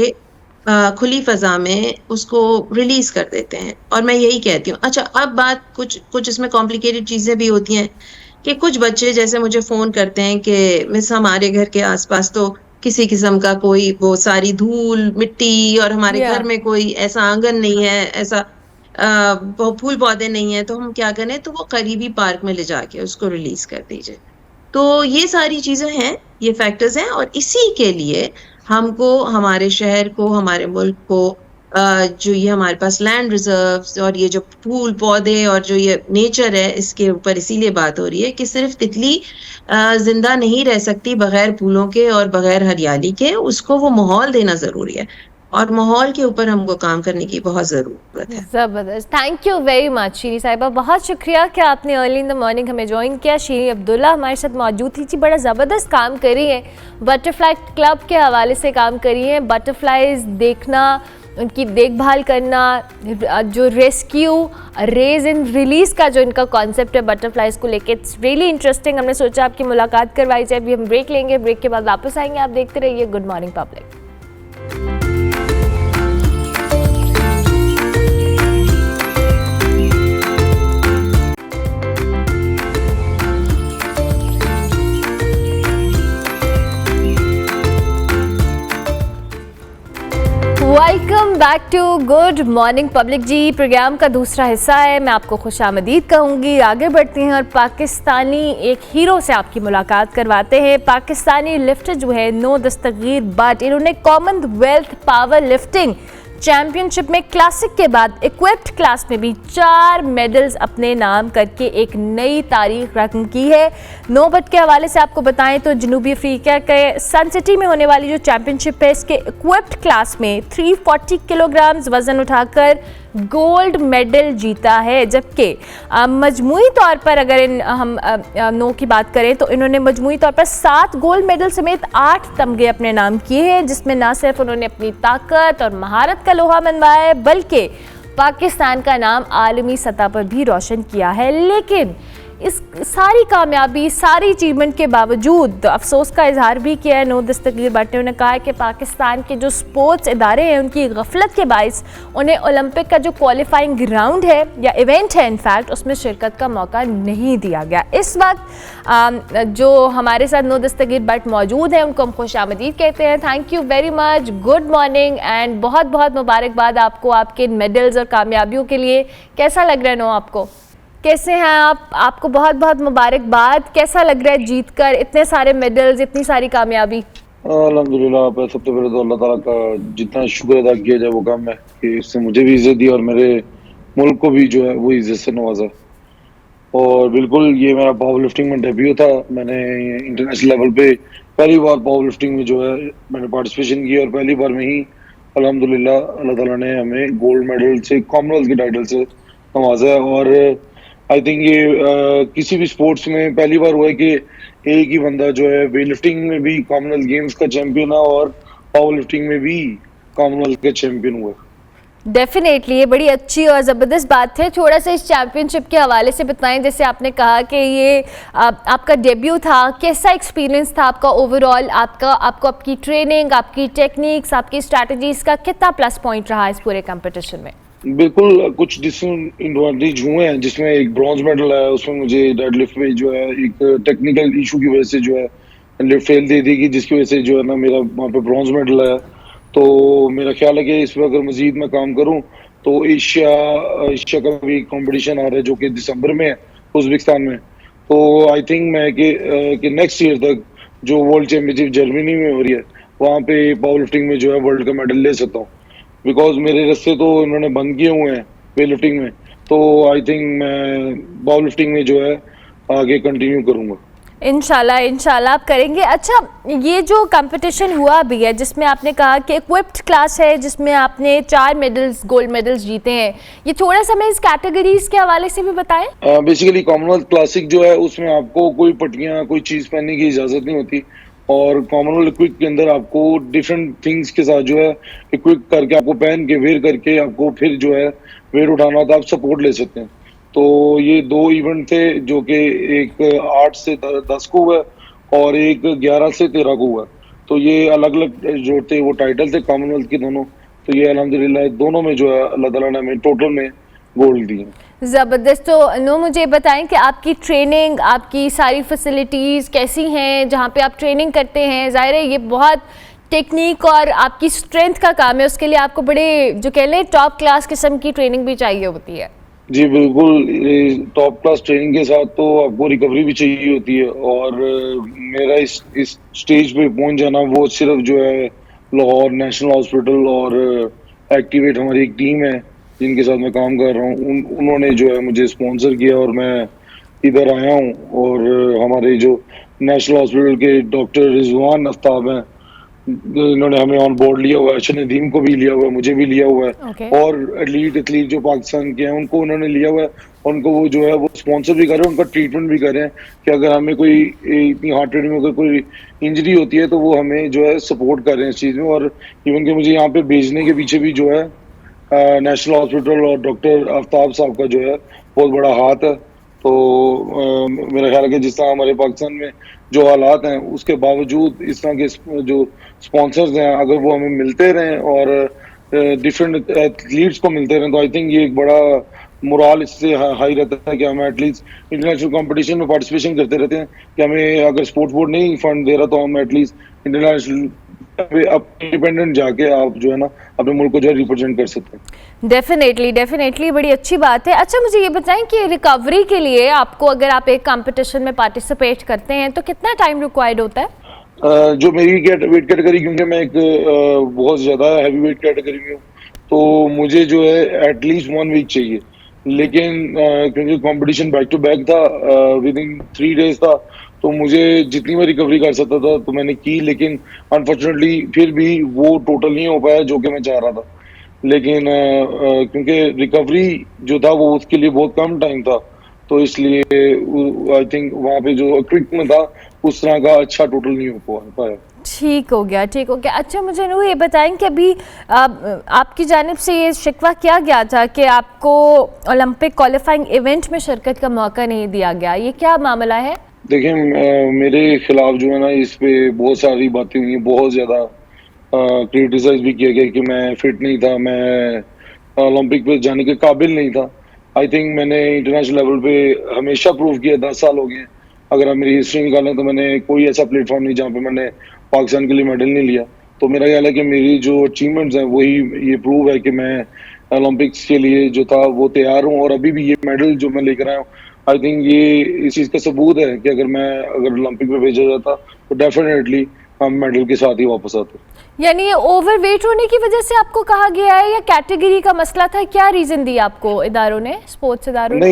खुली फजा में उसको रिलीज कर देते हैं। और मैं यही कहती हूँ, अच्छा अब बात कुछ इसमें कॉम्प्लिकेटेड चीजें भी होती हैं कि कुछ बच्चे जैसे मुझे फोन करते हैं कि मिस हमारे घर के आसपास तो किसी किस्म का कोई वो सारी धूल मिट्टी, और हमारे घर में कोई ऐसा आंगन नहीं है, ऐसा फूल पौधे नहीं है, तो हम क्या करें, तो वो करीबी पार्क में ले जाके उसको रिलीज कर दीजिए। तो ये सारी चीजें हैं, ये फैक्टर्स हैं, और इसी के लिए हमको, हमारे शहर को, हमारे मुल्क को, जो ये हमारे पास लैंड रिजर्व्स और ये जो फूल पौधे और जो ये नेचर है, इसके ऊपर इसीलिए बात हो रही है कि सिर्फ तितली जिंदा नहीं रह सकती बगैर फूलों के और बगैर हरियाली के, उसको वो माहौल देना जरूरी है, और माहौल के ऊपर हमको काम करने की बहुत ज़रूरत है। ज़बरदस्त, थैंक यू वेरी मच शीरी साहिबा, बहुत शुक्रिया कि आपने अर्ली इन द मॉर्निंग हमें ज्वाइन किया। शीरी अब्दुल्ला हमारे साथ मौजूद थी जी, बड़ा ज़बरदस्त काम करी है, बटरफ्लाई क्लब के हवाले से काम करी है, बटरफ्लाइज देखना, उनकी देखभाल करना, जो रेस्क्यू, रेज एंड रिलीज़ का जो इनका कॉन्सेप्ट है बटरफ्लाइज को लेके, इट्स रियली इंटरेस्टिंग। हमने सोचा आपकी मुलाकात करवाई जाए। अभी हम ब्रेक लेंगे, ब्रेक के बाद वापस आएंगे। आप देखते रहिए good morning public. Welcome back to good morning public जी। प्रोग्राम का दूसरा हिस्सा है, मैं आपको खुशामदीद कहूँगी। आगे बढ़ते हैं और पाकिस्तानी एक हीरो से आपकी मुलाकात करवाते हैं। पाकिस्तानी लिफ्टर जो है नो दस्तगीर बट, इन्होंने कॉमनवेल्थ पावर लिफ्टिंग चैंपियनशिप में क्लासिक के बाद इक्विप्ड क्लास में भी 4 मेडल्स अपने नाम करके एक नई तारीख रकम की है। नो बट के हवाले से आपको बताएं तो जनूबी अफ्रीका के सन सिटी में होने वाली जो चैंपियनशिप है, इसके इक्विप्ड क्लास में 340 किलोग्राम वजन उठाकर गोल्ड मेडल जीता है। जबकि मजमूई तौर पर अगर हम नो की बात करें तो इन्होंने मजमूई तौर पर 7 गोल्ड मेडल समेत 8 तमगे अपने नाम किए हैं, जिसमें ना सिर्फ उन्होंने अपनी ताकत और महारत का लोहा मनवाया है, बल्कि पाकिस्तान का नाम आलमी सतह पर भी रोशन किया है। लेकिन इस सारी कामयाबी, सारी अचीवमेंट के बावजूद अफसोस का इजहार भी किया है नूर दस्तगीर भट्ट ने। उन्होंने कहा है कि पाकिस्तान के जो स्पोर्ट्स इदारे हैं उनकी गफलत के बायस उन्हें ओलंपिक का जो क्वालिफाइंग राउंड है या इवेंट है इनफैक्ट उसमें शिरकत का मौका नहीं दिया गया। इस वक्त जो हमारे साथ नूर दस्तगीर भट्ट मौजूद हैं उनको हम खुशामदीद कहते हैं। Thank you very much, good morning and बहुत बहुत मुबारकबाद आपको आपके मेडल्स और कामयाबियों के लिए। कैसा लग रहा है नो आपको, कैसे हैं आप? आपको बहुत बहुत मुबारकबाद। कैसा लग रहा है जीतकर इतने सारे मेडल्स, इतनी सारी कामयाबी? अल्हम्दुलिल्लाह, सबसे पहले तो अल्लाह ताला का जितना शुक्र अदा किया जाए वो कम है कि इससे मुझे भी इज्जत दी और मेरे मुल्क को भी जो है वो इज्जत से नवाजा। और बिल्कुल ये मेरा पावर लिफ्टिंग में डेब्यू था। मैंने इंटरनेशनल लेवल पे पहली बार पावर लिफ्टिंग में जो है मैंने पार्टिसिपेशन की और पहली बार में ही अल्हम्दुलिल्लाह अल्लाह ताला ने हमें गोल्ड मेडल से, कॉमनवेल्थ के टाइटल से नवाजा है। और आई थिंक ये किसी भी स्पोर्ट्स में पहली बार हुआ है कि एक ही बंदा जो है वेट लिफ्टिंग में भी कॉमनवेल्थ गेम्स का चैंपियन है और पावर लिफ्टिंग में भी कॉमनवेल्थ का चैंपियन हुआ। डेफिनेटली ये बड़ी अच्छी और ज़बरदस्त बात है। थोड़ा सा इस चैम्पियनशिप के हवाले से बताएं। जैसे आपने कहा कि ये आपका डेब्यू था, कैसा एक्सपीरियंस था आपका ओवरऑल? आपको आपकी ट्रेनिंग, आपकी टेक्निक्स, आपकी स्ट्रैटेजीज का कितना प्लस पॉइंट रहा इस पूरे कंपटीशन में? बिल्कुल कुछ डिसएडवांटेज हुए हैं, जिसमें एक ब्रॉन्ज मेडल है, उसमें मुझे डेडलिफ्ट में जो है एक टेक्निकल इशू की वजह से जो है लिफ्ट फेल दे दी गई, जिसकी वजह से जो है ना मेरा वहाँ पे ब्रॉन्ज मेडल है। तो मेरा ख्याल है कि इस पर अगर मजीद मैं काम करूं तो एशिया का भी कंपटीशन आ रहा है जो कि दिसंबर में है उज़्बेकिस्तान में। तो आई थिंक मैं कि नेक्स्ट ईयर तक जो वर्ल्ड चैंपियनशिप जर्मनी में हो रही है वहाँ पे पावर लिफ्टिंग में जो है वर्ल्ड का मेडल ले सकता हूँ, बिकॉज मेरे रास्ते तो इन्होंने बंद किए हुए हैं वेट लिफ्टिंग में। तो आई थिंक मैं पावर लिफ्टिंग में जो है आगे कंटिन्यू करूँगा। इंशाल्लाह आप करेंगे। अच्छा, ये जो कंपटीशन हुआ भी है जिसमें आपने कहा कि इक्विप्ड क्लास है जिसमें आपने 4 मेडल्स, गोल्ड मेडल्स जीते हैं, ये थोड़ा सा मैं इस कैटेगरीज के हवाले से भी बताएं। बेसिकली कॉमनवेल्थ क्लासिक जो है उसमें आपको कोई पट्टियां, कोई चीज पहनने की इजाजत नहीं होती और कॉमनवेल्थ इक्विप के अंदर आपको डिफरेंट थिंग्स के साथ जो है इक्विप करके आपको पहन के वेयर करके आपको फिर जो है वेट उठाना होता है, आप सपोर्ट ले सकते हैं। तो ये 2 इवेंट थे जो कि एक 8 से 10 को हुआ और एक 11 से 13 को हुआ। तो ये अलग अलग जो थे वो टाइटल थे कॉमनवेल्थ के दोनों। तो ये अल्हम्दुलिल्लाह दोनों में जो है अल्लाह ताला ने हमें टोटल में गोल्ड दिए। ज़बरदस्त। तो नो मुझे बताएं कि आपकी ट्रेनिंग, आपकी सारी फैसिलिटीज़ कैसी हैं जहाँ पे आप ट्रेनिंग करते हैं? ज़ाहिर है ये बहुत टेक्निक और आपकी स्ट्रेंथ का काम है, उसके लिए आपको बड़े जो कह लें टॉप क्लास किस्म की ट्रेनिंग भी चाहिए होती है। जी बिल्कुल, टॉप क्लास ट्रेनिंग के साथ तो आपको रिकवरी भी चाहिए होती है और मेरा इस स्टेज पे पहुंच जाना वो सिर्फ जो है लाहौर नेशनल हॉस्पिटल और एक्टिवेट हमारी एक टीम है जिनके साथ मैं काम कर रहा हूँ, उन्होंने जो है मुझे स्पॉन्सर किया और मैं इधर आया हूँ। और हमारे जो नेशनल हॉस्पिटल के डॉक्टर रिजवान आफ्ताब हैं, इन्होंने हमें ऑन बोर्ड लिया हुआ है, अच्छा नदीम को भी लिया हुआ है, मुझे भी लिया हुआ है और एथलीट जो पाकिस्तान के हैं उनको उन्होंने लिया हुआ है। उनको वो जो है वो स्पॉन्सर भी कर रहे हैं, उनका ट्रीटमेंट भी कर रहे हैं कि अगर हमें कोई इतनी हार्ट रेट में अगर कोई इंजरी होती है तो वो हमें जो है सपोर्ट कर रहे हैं इस चीज़ में। और इवन कि मुझे यहाँ पे भेजने के पीछे भी जो है नेशनल हॉस्पिटल और डॉक्टर आफ्ताब साहब का जो है बहुत बड़ा हाथ है। तो मेरा ख्याल है कि जिस तरह हमारे पाकिस्तान में जो हालात हैं उसके बावजूद इस तरह के जो स्पॉन्सर्स हैं अगर वो हमें मिलते रहें और डिफरेंट एथलीट्स को मिलते रहें तो आई थिंक ये एक बड़ा मोराल इससे हाई रहता है कि हम एटलीस्ट इंटरनेशनल कंपटीशन में पार्टिसिपेशन करते रहते हैं कि हमें अगर स्पोर्ट्स बोर्ड नहीं फंड दे रहा तो हम एटलीस्ट इंटरनेशनल इंडिपेंडेंट जाके आप जो है ना अपने मुल्क को जो है रिप्रेजेंट कर सकते हैं। डेफिनेटली बड़ी अच्छी बात है। अच्छा, मुझे ये बताएं कि रिकवरी के लिए आपको अगर आप एक कंपटीशन में पार्टिसिपेट करते हैं तो कितना टाइम रिक्वायर्ड होता है? जो मेरी वेट कैटेगरी, क्योंकि मैं एक बहुत ज्यादा हैवी वेट कैटेगरी में हूँ तो मुझे जो है एटलीस्ट 1 वीक चाहिए, लेकिन क्योंकि कंपटीशन बैक टू बैक था, विद इन 3 डेज था, तो मुझे जितनी मैं रिकवरी कर सकता था तो मैंने की, लेकिन अनफॉर्चुनेटली फिर भी वो टोटल नहीं हो पाया जो कि मैं चाह रहा था। लेकिन क्योंकि रिकवरी जो था वो उसके लिए बहुत कम टाइम था तो इसलिए आई थिंक वहाँ पे जो क्विक में था उस तरह का अच्छा टोटल नहीं हो पाया। ठीक हो गया, ठीक हो गया। अच्छा मुझे नूर ये बताएं कि अभी आपकी जानिब से ये शिकवा किया गया था कि आपको ओलंपिक क्वालिफाइंग इवेंट में शिरकत का मौका नहीं दिया गया, ये क्या मामला है? देखिए मेरे खिलाफ जो है ना इस पे बहुत सारी बातें हुई हैं, बहुत ज़्यादा क्रिटिसाइज भी किया गया कि मैं फिट नहीं था, मैं ओलंपिक पे जाने के काबिल नहीं था। आई थिंक मैंने इंटरनेशनल लेवल पे हमेशा प्रूव किया, 10 साल हो गए। अगर आप मेरी हिस्ट्री निकालें तो मैंने कोई ऐसा प्लेटफॉर्म नहीं जहाँ पे मैंने पाकिस्तान के लिए मेडल नहीं लिया। तो मेरा ख्याल है कि मेरी जो अचीवमेंट्स हैं वही ये प्रूव है कि मैं ओलंपिक्स के लिए जो था वो तैयार हूँ, और अभी भी ये मेडल जो मैं लेकर आया हूँ आई थिंक ये इस चीज़ का सबूत है कि अगर ओलंपिक में भेजा जाता तो डेफिनेटली हम मेडल के साथ ही वापस आते। यानी ये ओवरवेट होने की वजह से आपको कहा गया है या कैटेगरी का मसला था, क्या रीजन दिया आपको इदारों ने, स्पोर्ट्स इदारों ने?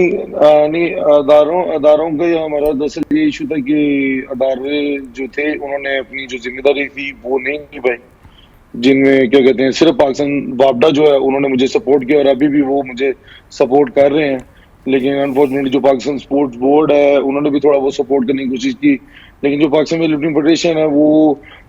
नहीं अदारों का हमारा दरअसल ये इशू था कि अदारे जो थे उन्होंने अपनी जो जिम्मेदारी थी वो नहीं निभाई, जिनमें क्या कहते हैं सिर्फ पाकिस्तान वापडा जो है उन्होंने मुझे सपोर्ट किया और अभी भी वो मुझे सपोर्ट कर रहे हैं। लेकिन अनफॉर्चुनेटली जो पाकिस्तान स्पोर्ट्स बोर्ड है उन्होंने भी थोड़ा बहुत सपोर्ट करने की कोशिश की, लेकिन जो पाकिस्तान वेट लिफ्टिंग फेडरेशन है वो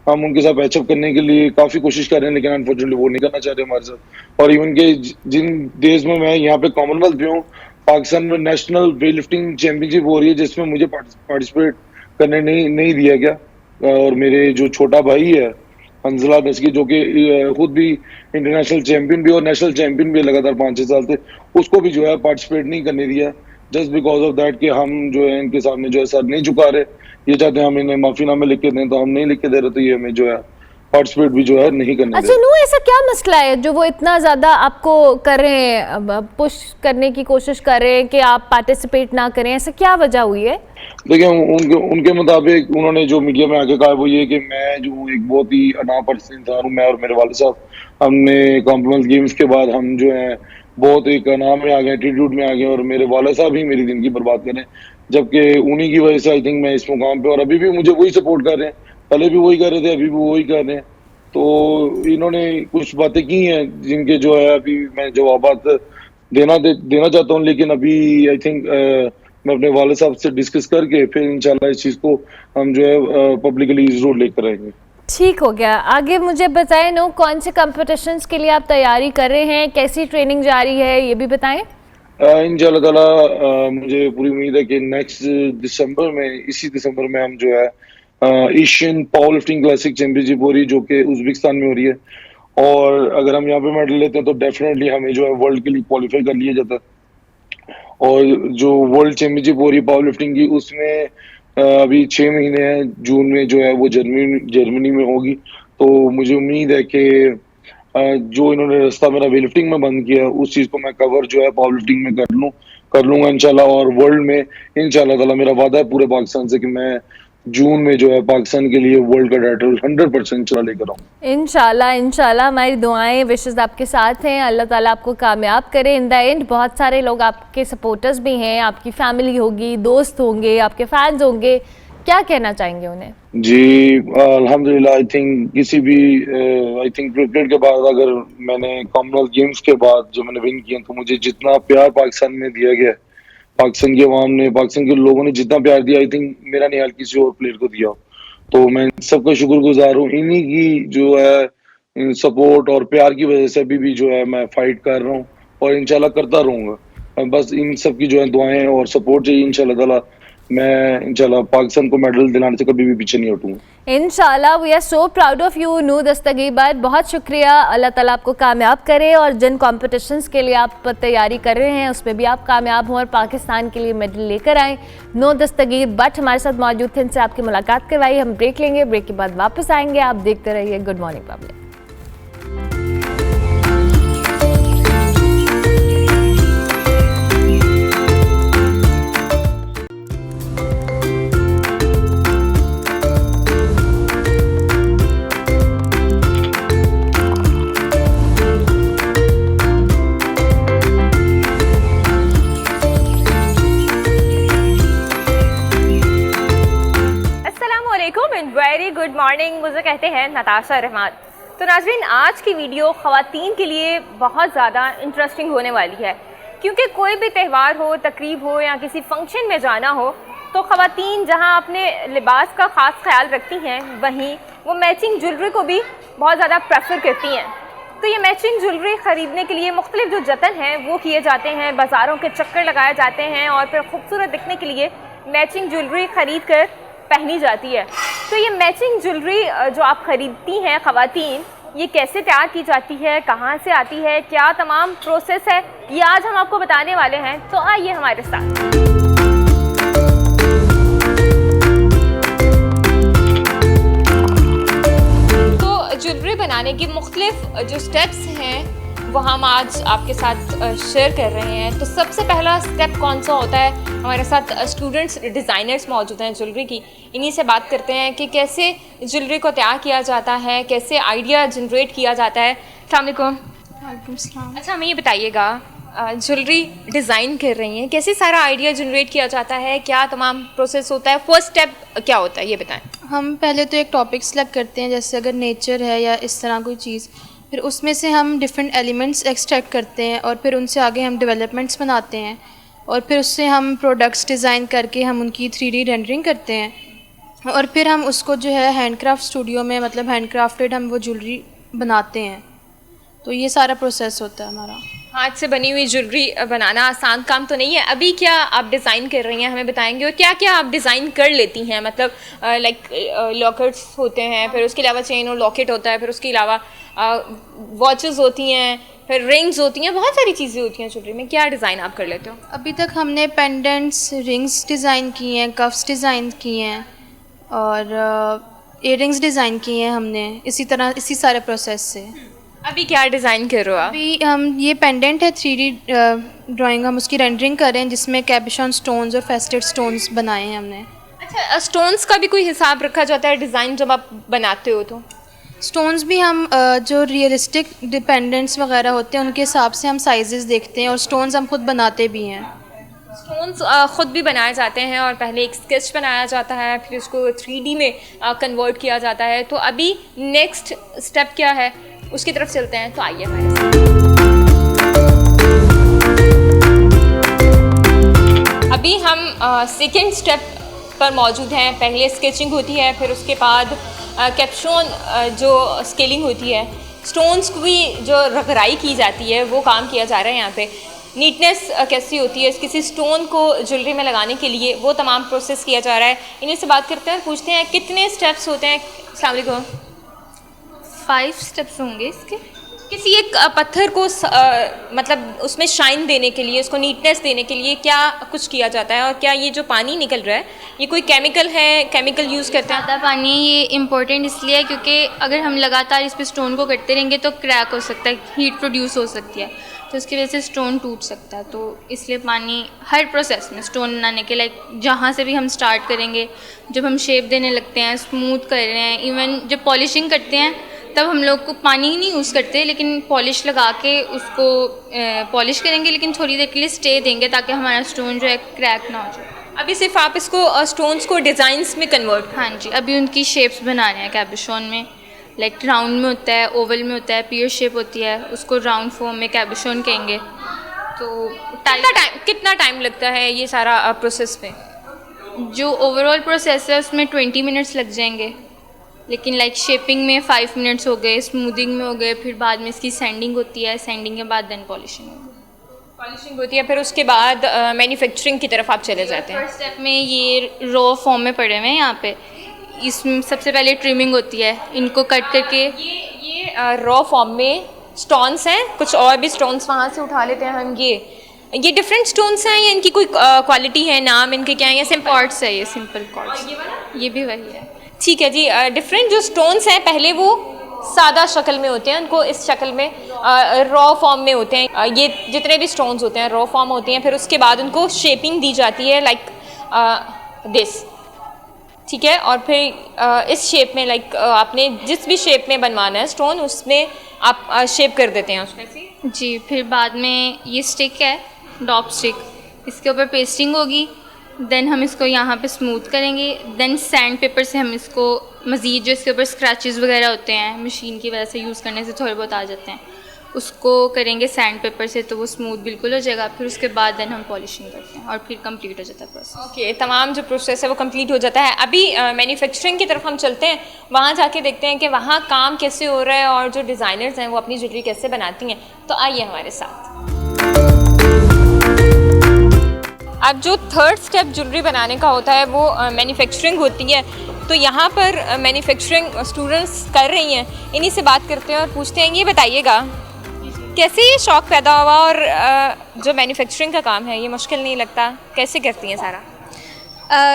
हम उनके साथ पैचअप करने के लिए काफी कोशिश कर रहे हैं, लेकिन अनफॉर्चुनेटली वो नहीं करना चाह रहे हमारे साथ। और इवन के जिन देश में मैं यहाँ पे कॉमनवेल्थ भी हूँ, पाकिस्तान में नेशनल वेट लिफ्टिंग चैंपियनशिप हो रही है जिसमें मुझे पार्टिसिपेट करने नहीं दिया गया। और मेरे जो छोटा भाई है हंजला दस्की जो कि खुद भी इंटरनेशनल चैंपियन भी और नेशनल चैंपियन भी लगातार 5-6 साल से, उसको भी जो है पार्टिसिपेट नहीं करने दिया जस्ट बिकॉज ऑफ दैट कि हम जो है इनके सामने जो है सर नहीं झुका रहे। ये चाहते हैं हम इन्हें माफीनामे लिख के दें, तो हम नहीं लिख के दे रहे, तो ये हमें जो है पार्टिसिपेट भी जो है नहीं करने। अच्छा नू, ऐसा क्या मसला है जो वो इतना ज्यादा आपको कर रहे हैं, पुश करने की कोशिश कर रहे हैं कि आप पार्टिसिपेट ना करें, ऐसा क्या वजह हुई है? देखिए उनके मुताबिक उन्होंने जो मीडिया में आके कहा वो ये कि मैं जो एक बहुत ही अनापरिचित इंसान हूँ, मैं और मेरे वाले साहब हमने कॉमनवेल्थ गेम्स के बाद हम जो है बहुत एक नाम में आ गए, एटीट्यूड में आ गए, और मेरे वाले साहब ही मेरी जिंदगी बर्बाद करें, जबकि उन्हीं की वजह से आई थिंक मैं इस मुकाम पे, और अभी भी मुझे वही सपोर्ट कर रहे हैं, पहले भी वही कर रहे थे, अभी भी वही कर रहे हैं। तो इन्होंने कुछ बातें की हैं जिनके जो है अभी मैं जवाब देना चाहता हूँ, लेकिन अभी आई थिंक मैं अपने वाले साहब से डिस्कस करके फिर इंशाल्लाह इस चीज़ को हम जो है पब्लिकली जरूर लेकर आएंगे। ठीक हो गया। आगे मुझे बताएं नो, कौन से कंपटीशंस के लिए आप तैयारी कर रहे हैं, कैसी ट्रेनिंग जारी है, ये भी बताएं। इंशाल्लाह ताला मुझे पूरी उम्मीद है कि नेक्स्ट दिसंबर में, इसी दिसंबर में हम जो है Asian power lifting classic championship हो रही है जो कि उज्बेकिस्तान में हो रही है, और अगर हम यहाँ पे मेडल लेते हैं तो डेफिनेटली हमें जो है वर्ल्ड के लिए क्वालिफाई कर लिया जाता है। और जो वर्ल्ड चैंपियनशिप हो रही है पावर लिफ्टिंग की उसमें अभी 6 महीने हैं, जून में जो है वो जर्मनी में होगी। तो मुझे उम्मीद है कि जो इन्होंने रास्ता मेरा वेट लिफ्टिंग में बंद किया है उस चीज़ को मैं कवर जो है पावर लिफ्टिंग में कर लूंगा इंशाल्लाह, और वर्ल्ड में इंशाल्लाह ताला मेरा वादा है पूरे पाकिस्तान से कि मैं जून में जो है पाकिस्तान के लिए वर्ल्ड का टाइटल 100% चला लेकर आऊँ। इंशाल्लाह हमारी दुआएं विशेष आपके साथ हैं, अल्लाह ताला आपको कामयाब करे। इन द एंड बहुत सारे लोग आपके सपोर्टर्स भी हैं, आपकी फैमिली होगी, दोस्त होंगे, आपके फैंस होंगे, क्या कहना चाहेंगे उन्हें? जी अल्हम्दुलिल्लाह, आई थिंक किसी भी आई थिंक क्रिकेट के बाद अगर मैंने कॉमनवेल्थ गेम्स के बाद जो मैंने विन किया तो मुझे जितना प्यार पाकिस्तान में दिया गया, पाकिस्तान की आवाम ने, पाकिस्तान के लोगों ने जितना प्यार दिया, आई थिंक मेरा नहीं हाल किसी और प्लेयर को दिया। तो मैं सबका शुक्रगुजार हूँ, इन्हीं की जो है सपोर्ट और प्यार की वजह से अभी भी जो है मैं फाइट कर रहा हूँ और इंशाल्लाह करता रहूंगा। बस इन सब की जो है दुआएं और सपोर्ट चाहिए, इंशाल्लाह ताला मैं इंशाल्लाह पाकिस्तान को मेडल दिलाने से कभी भी पीछे नहीं हटूंगा। इंशाल्लाह। We are so proud of you नू दस्तगीर भाई, बहुत शुक्रिया। अल्लाह ताला आपको कामयाब करे और जिन कॉम्पिटिशन्स के लिए आप तैयारी कर रहे हैं उसमें भी आप कामयाब हों और पाकिस्तान के लिए मेडल लेकर आएँ। नो दस्तगीर भट्ट हमारे साथ मौजूद थे, इनसे आपकी मुलाकात करवाई। हम ब्रेक लेंगे, ब्रेक के बाद वापस आएंगे। आप देखते रहिए good morning public. Very good morning, मुझे कहते हैं नताशा रहमान। तो नाज़रीन, आज की वीडियो ख़वातीन के लिए बहुत ज़्यादा इंटरेस्टिंग होने वाली है, क्योंकि कोई भी त्यौहार हो, तकरीब हो या किसी फंक्शन में जाना हो तो ख़वातीन जहां अपने लिबास का ख़ास ख्याल रखती हैं, वहीं वो मैचिंग ज्वेलरी को भी बहुत ज़्यादा प्रेफर करती हैं। तो ये मैचिंग ज्वेलरी ख़रीदने के लिए मुख्तलिफ जो जतन हैं वो किए जाते हैं, बाज़ारों के चक्कर लगाए जाते हैं और फिर खूबसूरत दिखने के लिए मैचिंग ज्वेलरी ख़रीद कर पहनी जाती है। तो ये मैचिंग ज्वेलरी जो आप ख़रीदती हैं ख़वातीन, ये कैसे तैयार की जाती है, कहाँ से आती है, क्या तमाम प्रोसेस है, ये आज हम आपको बताने वाले हैं। तो आइए हमारे साथ। ज्वेलरी बनाने की मुख्तलिफ जो स्टेप्स हैं वो हम आज आपके साथ शेयर कर रहे हैं। तो सबसे पहला स्टेप कौन सा होता है, हमारे साथ स्टूडेंट्स डिज़ाइनर्स मौजूद हैं ज्वेलरी की, इन्हीं से बात करते हैं कि कैसे ज्वेलरी को तैयार किया जाता है, कैसे आइडिया जनरेट किया जाता है। अस्सलाम वालेकुम। अच्छा, हमें ये बताइएगा, ज्वेलरी डिज़ाइन कर रही हैं, कैसे सारा आइडिया जनरेट किया जाता है, क्या तमाम प्रोसेस होता है, फर्स्ट स्टेप क्या होता है, ये बताएं। हम पहले तो एक टॉपिक सेलेक्ट करते हैं, जैसे अगर नेचर है या इस तरह कोई चीज़, फिर उसमें से हम डिफरेंट एलिमेंट्स एक्सट्रैक्ट करते हैं और फिर उनसे आगे हम डेवलपमेंट्स बनाते हैं और फिर उससे हम प्रोडक्ट्स डिज़ाइन करके हम उनकी 3D रेंडरिंग करते हैं और फिर हम उसको जो है हैंडक्राफ्ट स्टूडियो में, मतलब हैंडक्राफ्टेड हम वो ज्वेलरी बनाते हैं। तो ये सारा प्रोसेस होता है हमारा। हाथ से बनी हुई ज्वेलरी बनाना आसान काम तो नहीं है। अभी क्या आप डिज़ाइन कर रही हैं हमें बताएंगे, और क्या क्या आप डिज़ाइन कर लेती हैं? मतलब लाइक लॉकेट्स होते हैं, फिर उसके अलावा चेन और लॉकेट होता है, फिर उसके अलावा वॉचेस होती हैं, फिर रिंग्स होती हैं, बहुत सारी चीज़ें होती हैं ज्वेलरी में। क्या डिज़ाइन आप कर लेते हो? अभी तक हमने पेंडेंट्स, रिंग्स डिज़ाइन की हैं, कफ्स डिज़ाइन किए हैं और इयररिंग्स डिज़ाइन किए हैं हमने, इसी तरह इसी सारे प्रोसेस से। अभी क्या डिज़ाइन कर रहे हो आप? अभी हम ये पेंडेंट है 3D ड्राइंग, हम उसकी रेंडरिंग कर रहे हैं जिसमें कैबिशॉन स्टोन्स और फेस्टेड स्टोन्स बनाए हैं हमने। अच्छा, स्टोन्स का भी कोई हिसाब रखा जाता है डिज़ाइन जब आप बनाते हो? तो स्टोन्स भी हम जो रियलिस्टिक डिपेंडेंट्स वगैरह होते हैं उनके हिसाब से हम साइजेस देखते हैं और स्टोन्स हम खुद बनाते भी हैं। स्टोन्स ख़ुद भी बनाए जाते हैं और पहले एक स्केच बनाया जाता है, फिर उसको 3D में कन्वर्ट किया जाता है। तो अभी नेक्स्ट स्टेप क्या है, उसकी तरफ चलते हैं। तो आइए हमारे साथ। अभी हम सेकेंड स्टेप पर मौजूद हैं। पहले स्केचिंग होती है, फिर उसके बाद कैप्शॉन जो स्केलिंग होती है, स्टोन्स की जो रगराई की जाती है वो काम किया जा रहा है यहाँ पे। नीटनेस कैसी होती है किसी स्टोन को ज्वेलरी में लगाने के लिए, वो तमाम प्रोसेस किया जा रहा है। इन्हीं से बात करते हैं, पूछते हैं कितने स्टेप्स होते हैं। अस्सलाम वालेकुम। 5 स्टेप्स होंगे इसके। किसी एक पत्थर को मतलब उसमें शाइन देने के लिए, उसको नीटनेस देने के लिए क्या कुछ किया जाता है, और क्या ये जो पानी निकल रहा है ये कोई केमिकल है, केमिकल यूज़ करते हैं? ज़्यादा पानी ये इम्पोर्टेंट इसलिए है क्योंकि अगर हम लगातार इस पे स्टोन को करते रहेंगे तो क्रैक हो सकता है, हीट प्रोड्यूस हो सकती है, तो उसकी वजह से स्टोन टूट सकता है। तो इसलिए पानी हर प्रोसेस में स्टोन बनाने के, लाइक जहाँ से भी हम स्टार्ट करेंगे, जब हम शेप देने लगते हैं, स्मूथ कर रहे हैं, इवन जब पॉलिशिंग करते हैं तब हम लोग को पानी ही नहीं यूज़ करते, लेकिन पॉलिश लगा के उसको पॉलिश करेंगे, लेकिन थोड़ी देर के लिए स्टे देंगे ताकि हमारा स्टोन जो है क्रैक ना हो जाए। अभी सिर्फ आप इसको स्टोन्स को डिज़ाइंस में कन्वर्ट? हाँ जी, अभी उनकी शेप्स बना रहे हैं कैबिशॉन में। लाइक राउंड में होता है, ओवल में होता है, पियर शेप होती है, उसको राउंड फॉर्म में कैबिशॉन कहेंगे। तो कितना टाइम लगता है ये सारा प्रोसेस में? जो ओवरऑल प्रोसेस है उसमें 20 मिनट्स लग जाएंगे, लेकिन लाइक शेपिंग में 5 मिनट्स हो गए, स्मूदिंग में हो गए, फिर बाद में इसकी सैंडिंग होती है, सैंडिंग के बाद देन पॉलिशिंग होती है, फिर उसके बाद मैन्युफैक्चरिंग की तरफ आप चले जाते हैं। फर्स्ट स्टेप में ये रॉ फॉर्म में पड़े हुए हैं यहाँ पे। इसमें सबसे पहले ट्रिमिंग होती है, इनको कट करके। ये रॉ फॉर्म में स्टोन्स हैं, कुछ और भी स्टोन्स वहाँ से उठा लेते हैं हम। ये डिफरेंट स्टोन्स हैं या इनकी कोई क्वालिटी है, नाम इनके क्या है? या सिंपल कॉर्ड्स है, ये सिंपल कॉर्ड्स, ये भी वही है। ठीक है जी। डिफरेंट जो स्टोन्स हैं पहले वो सादा शक्ल में होते हैं, उनको इस शक्ल में रॉ फॉर्म में होते हैं। ये जितने भी स्टोन्स होते हैं रॉ फॉर्म होते हैं, फिर उसके बाद उनको शेपिंग दी जाती है लाइक दिस, ठीक है। और फिर इस शेप में लाइक आपने जिस भी शेप में बनवाना है स्टोन, उसमें आप शेप कर देते हैं उसमें जी। फिर बाद में ये स्टिक है, डॉप स्टिक, इसके ऊपर पेस्टिंग होगी, देन हम इसको यहाँ पे स्मूथ करेंगे, देन सैंड पेपर से हम इसको मज़ीद जो इसके ऊपर स्क्रैचेस वगैरह होते हैं मशीन की वजह से यूज़ करने से थोड़े बहुत आ जाते हैं, उसको करेंगे सैंड पेपर से तो वो स्मूथ बिल्कुल हो जाएगा। फिर उसके बाद देन हम पॉलिशिंग करते हैं और फिर कंप्लीट हो जाता है प्रोसेस। ओके, तमाम जो प्रोसेस है वो कंप्लीट हो जाता है। अभी मैन्युफैक्चरिंग की तरफ हम चलते हैं, वहाँ जाके देखते हैं कि वहाँ काम कैसे हो रहा है और जो डिज़ाइनर्स हैं वो अपनी ज्वेलरी कैसे बनाती हैं। तो आइए हमारे साथ। अब जो थर्ड स्टेप ज्वेलरी बनाने का होता है वो मैन्युफैक्चरिंग होती है। तो यहाँ पर मैन्युफैक्चरिंग स्टूडेंट्स कर रही हैं, इन्हीं से बात करते हैं और पूछते हैं, ये बताइएगा कैसे ये शौक़ पैदा हुआ और जो मैन्युफैक्चरिंग का काम है ये मुश्किल नहीं लगता, कैसे करती हैं सारा?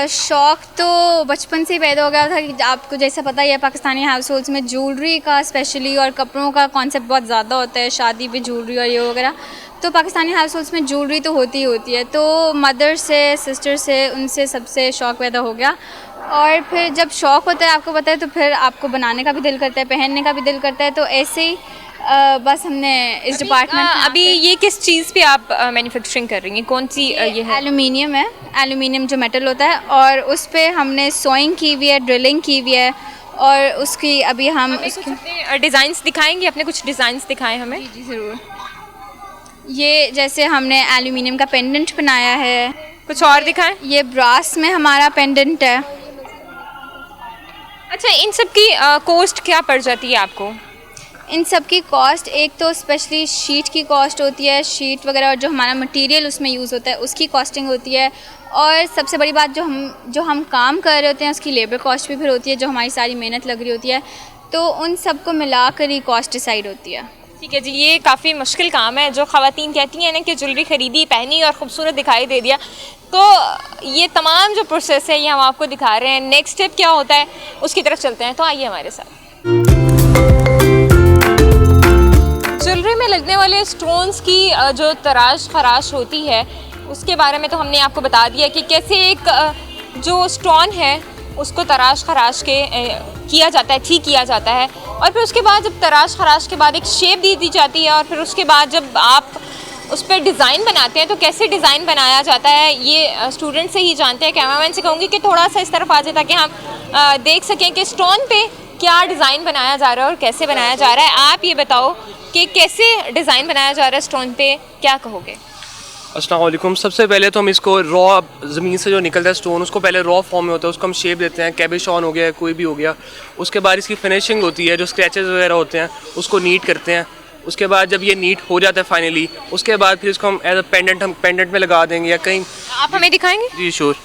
शौक़ तो बचपन से ही पैदा हो गया था कि आपको जैसा पता ही है पाकिस्तानी हाउस होल्ड्स में ज्वेलरी का स्पेशली और कपड़ों का कॉन्सेप्ट बहुत ज़्यादा होता है, शादी पे ज्वेलरी और ये वगैरह। तो पाकिस्तानी हाउस होल्ड्स में ज्वेलरी तो होती ही होती है। तो मदर से, सिस्टर से, उनसे सबसे शौक़ पैदा हो गया। और फिर जब शौक़ होता है आपको पता है तो फिर आपको बनाने का भी दिल करता है, पहनने का भी दिल करता है। तो ऐसे ही बस हमने इस डिपार्टमेंट में अभी ये किस चीज़ पे आप मैन्युफैक्चरिंग कर रही हैं, कौन सी ये है? एल्युमिनियम है, एल्युमिनियम जो मेटल होता है, और उस पे हमने सोइंग की हुई है, ड्रिलिंग की हुई है, और उसकी अभी हम उसके डिज़ाइंस दिखाएंगे, अपने कुछ डिज़ाइंस दिखाएं हमें। जी ज़रूर। ये जैसे हमने एल्युमिनियम का पेंडेंट बनाया है। कुछ और दिखाएं। ये ब्रास में हमारा पेंडेंट है। अच्छा, इन सब की कॉस्ट क्या पड़ जाती है आपको? इन सब की कॉस्ट एक तो स्पेशली शीट की कॉस्ट होती है, शीट वगैरह, और जो हमारा मटेरियल उसमें यूज़ होता है उसकी कॉस्टिंग होती है। और सबसे बड़ी बात जो हम काम कर रहे होते हैं उसकी लेबर कॉस्ट भी फिर होती है, जो हमारी सारी मेहनत लग रही होती है। तो उन सबको मिलाकर ही कॉस्ट डिसाइड होती है। ठीक है जी, ये काफ़ी मुश्किल काम है। जो ख़वातीन कहती हैं ना कि ज्वेलरी ख़रीदी, पहनी और ख़ूबसूरत दिखाई दे दिया, तो ये तमाम जो प्रोसेस है ये हम आपको दिखा रहे हैं। नेक्स्ट स्टेप क्या होता है उसकी तरफ चलते हैं, तो आइए हमारे साथ। ज्वेलरी में लगने वाले स्टोन्स की जो तराश खराश होती है उसके बारे में तो हमने आपको बता दिया कि कैसे एक जो स्टोन है उसको तराश खराश के किया जाता है, ठीक किया जाता है, और फिर उसके बाद जब तराश खराश के बाद एक शेप दी जाती है, और फिर उसके बाद जब आप उस पर डिज़ाइन बनाते हैं तो कैसे डिज़ाइन बनाया जाता है ये स्टूडेंट से ही जानते हैं। कैमरामैन से कहूँगी कि थोड़ा सा इस तरफ आ जाए ताकि हम देख सकें कि स्टोन पे क्या डिज़ाइन बनाया जा रहा है और कैसे बनाया जा रहा है। आप ये बताओ कि कैसे डिज़ाइन बनाया जा रहा है स्टोन पे, क्या कहोगे? अस्सलाम वालेकुम। सबसे पहले तो हम इसको रॉ ज़मीन से जो निकलता है स्टोन, उसको पहले रॉ फॉर्म में होता है, उसको हम शेप देते हैं, कैबिशॉन हो गया, कोई भी हो गया। उसके बाद इसकी फिनिशिंग होती है, जो स्क्रैचेस वगैरह होते हैं उसको नीट करते हैं। उसके बाद जब ये नीट हो जाता है फाइनली, उसके बाद फिर इसको हम एज अ पेंडेंट हम पेंडेंट में लगा देंगे या कहीं। आप हमें दिखाएंगे? जी श्योर।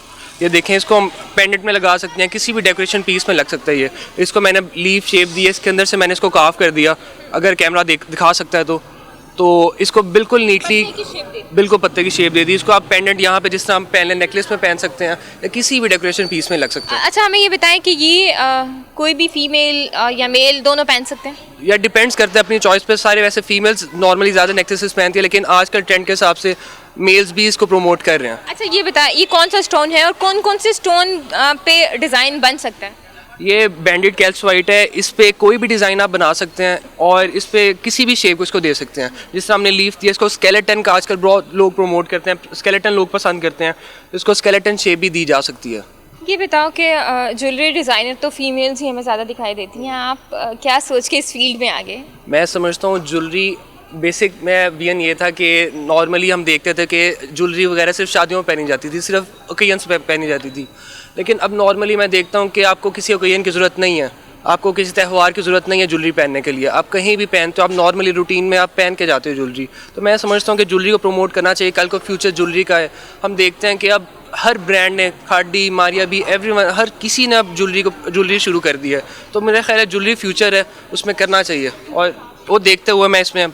ये देखें, इसको हम पेंडेंट में लगा सकते हैं, किसी भी डेकोरेशन पीस में लग सकता है ये। इसको मैंने लीफ शेप दी है, इसके अंदर से मैंने इसको काफ कर दिया, अगर कैमरा दिखा सकता है तो इसको बिल्कुल नीटली बिल्कुल पत्ते की शेप दे दी। इसको आप पेंडेंट यहाँ पे जिस तरह हम पहले नेकलेस में पहन सकते हैं या किसी भी डेकोरेशन पीस में लग सकते हैं। अच्छा, हमें ये बताएं कि ये कोई भी फीमेल या मेल दोनों पहन सकते हैं? या डिपेंड्स करता है अपनी चॉइस पे। सारे वैसे फीमेल्स नॉर्मली ज़्यादा नेकलेसेस पहनती है, लेकिन आजकल ट्रेंड के हिसाब से मेल्स भी इसको प्रमोट कर रहे हैं। अच्छा, ये बताएं ये कौन सा स्टोन है और कौन कौन से स्टोन पे डिज़ाइन बन सकता है? ये बैंडेड कैल्साइट है, इस पे कोई भी डिज़ाइन आप बना सकते हैं और इस पे किसी भी शेप को इसको दे सकते हैं। जिस तरह हमने लीफ दिया, इसको स्केलेटन का आजकल बहुत लोग प्रमोट करते हैं, स्केलेटन लोग पसंद करते हैं, इसको स्केलेटन शेप भी दी जा सकती है। ये बताओ कि ज्वेलरी डिज़ाइनर तो फीमेल्स ही हमें ज़्यादा दिखाई देती हैं, आप क्या सोच के इस फील्ड में आ गए? मैं समझता हूँ ज्वेलरी बेसिक में विजन ये था कि नॉर्मली हम देखते थे कि ज्वेलरी वगैरह सिर्फ शादियों में पहनी जाती थी, सिर्फ ओकेजन्स पे पहनी जाती थी। लेकिन अब नॉर्मली मैं देखता हूँ कि आपको किसी ओकेजन की ज़रूरत नहीं है, आपको किसी त्यौहार की ज़रूरत नहीं है ज्वेलरी पहनने के लिए। आप कहीं भी पहनते हो, आप नॉर्मली रूटीन में आप पहन के जाते हो ज्वेलरी। तो मैं समझता हूँ कि ज्वेलरी को प्रमोट करना चाहिए, कल को फ्यूचर ज्वेलरी का है। हम देखते हैं कि अब हर ब्रांड ने, खादी, मारिया भी, एवरीवन, हर किसी ने अब ज्वेलरी शुरू कर दी है। तो मेरा ख्याल है ज्वेलरी फ्यूचर है, उसमें करना चाहिए, और वो देखते हुए मैं इसमें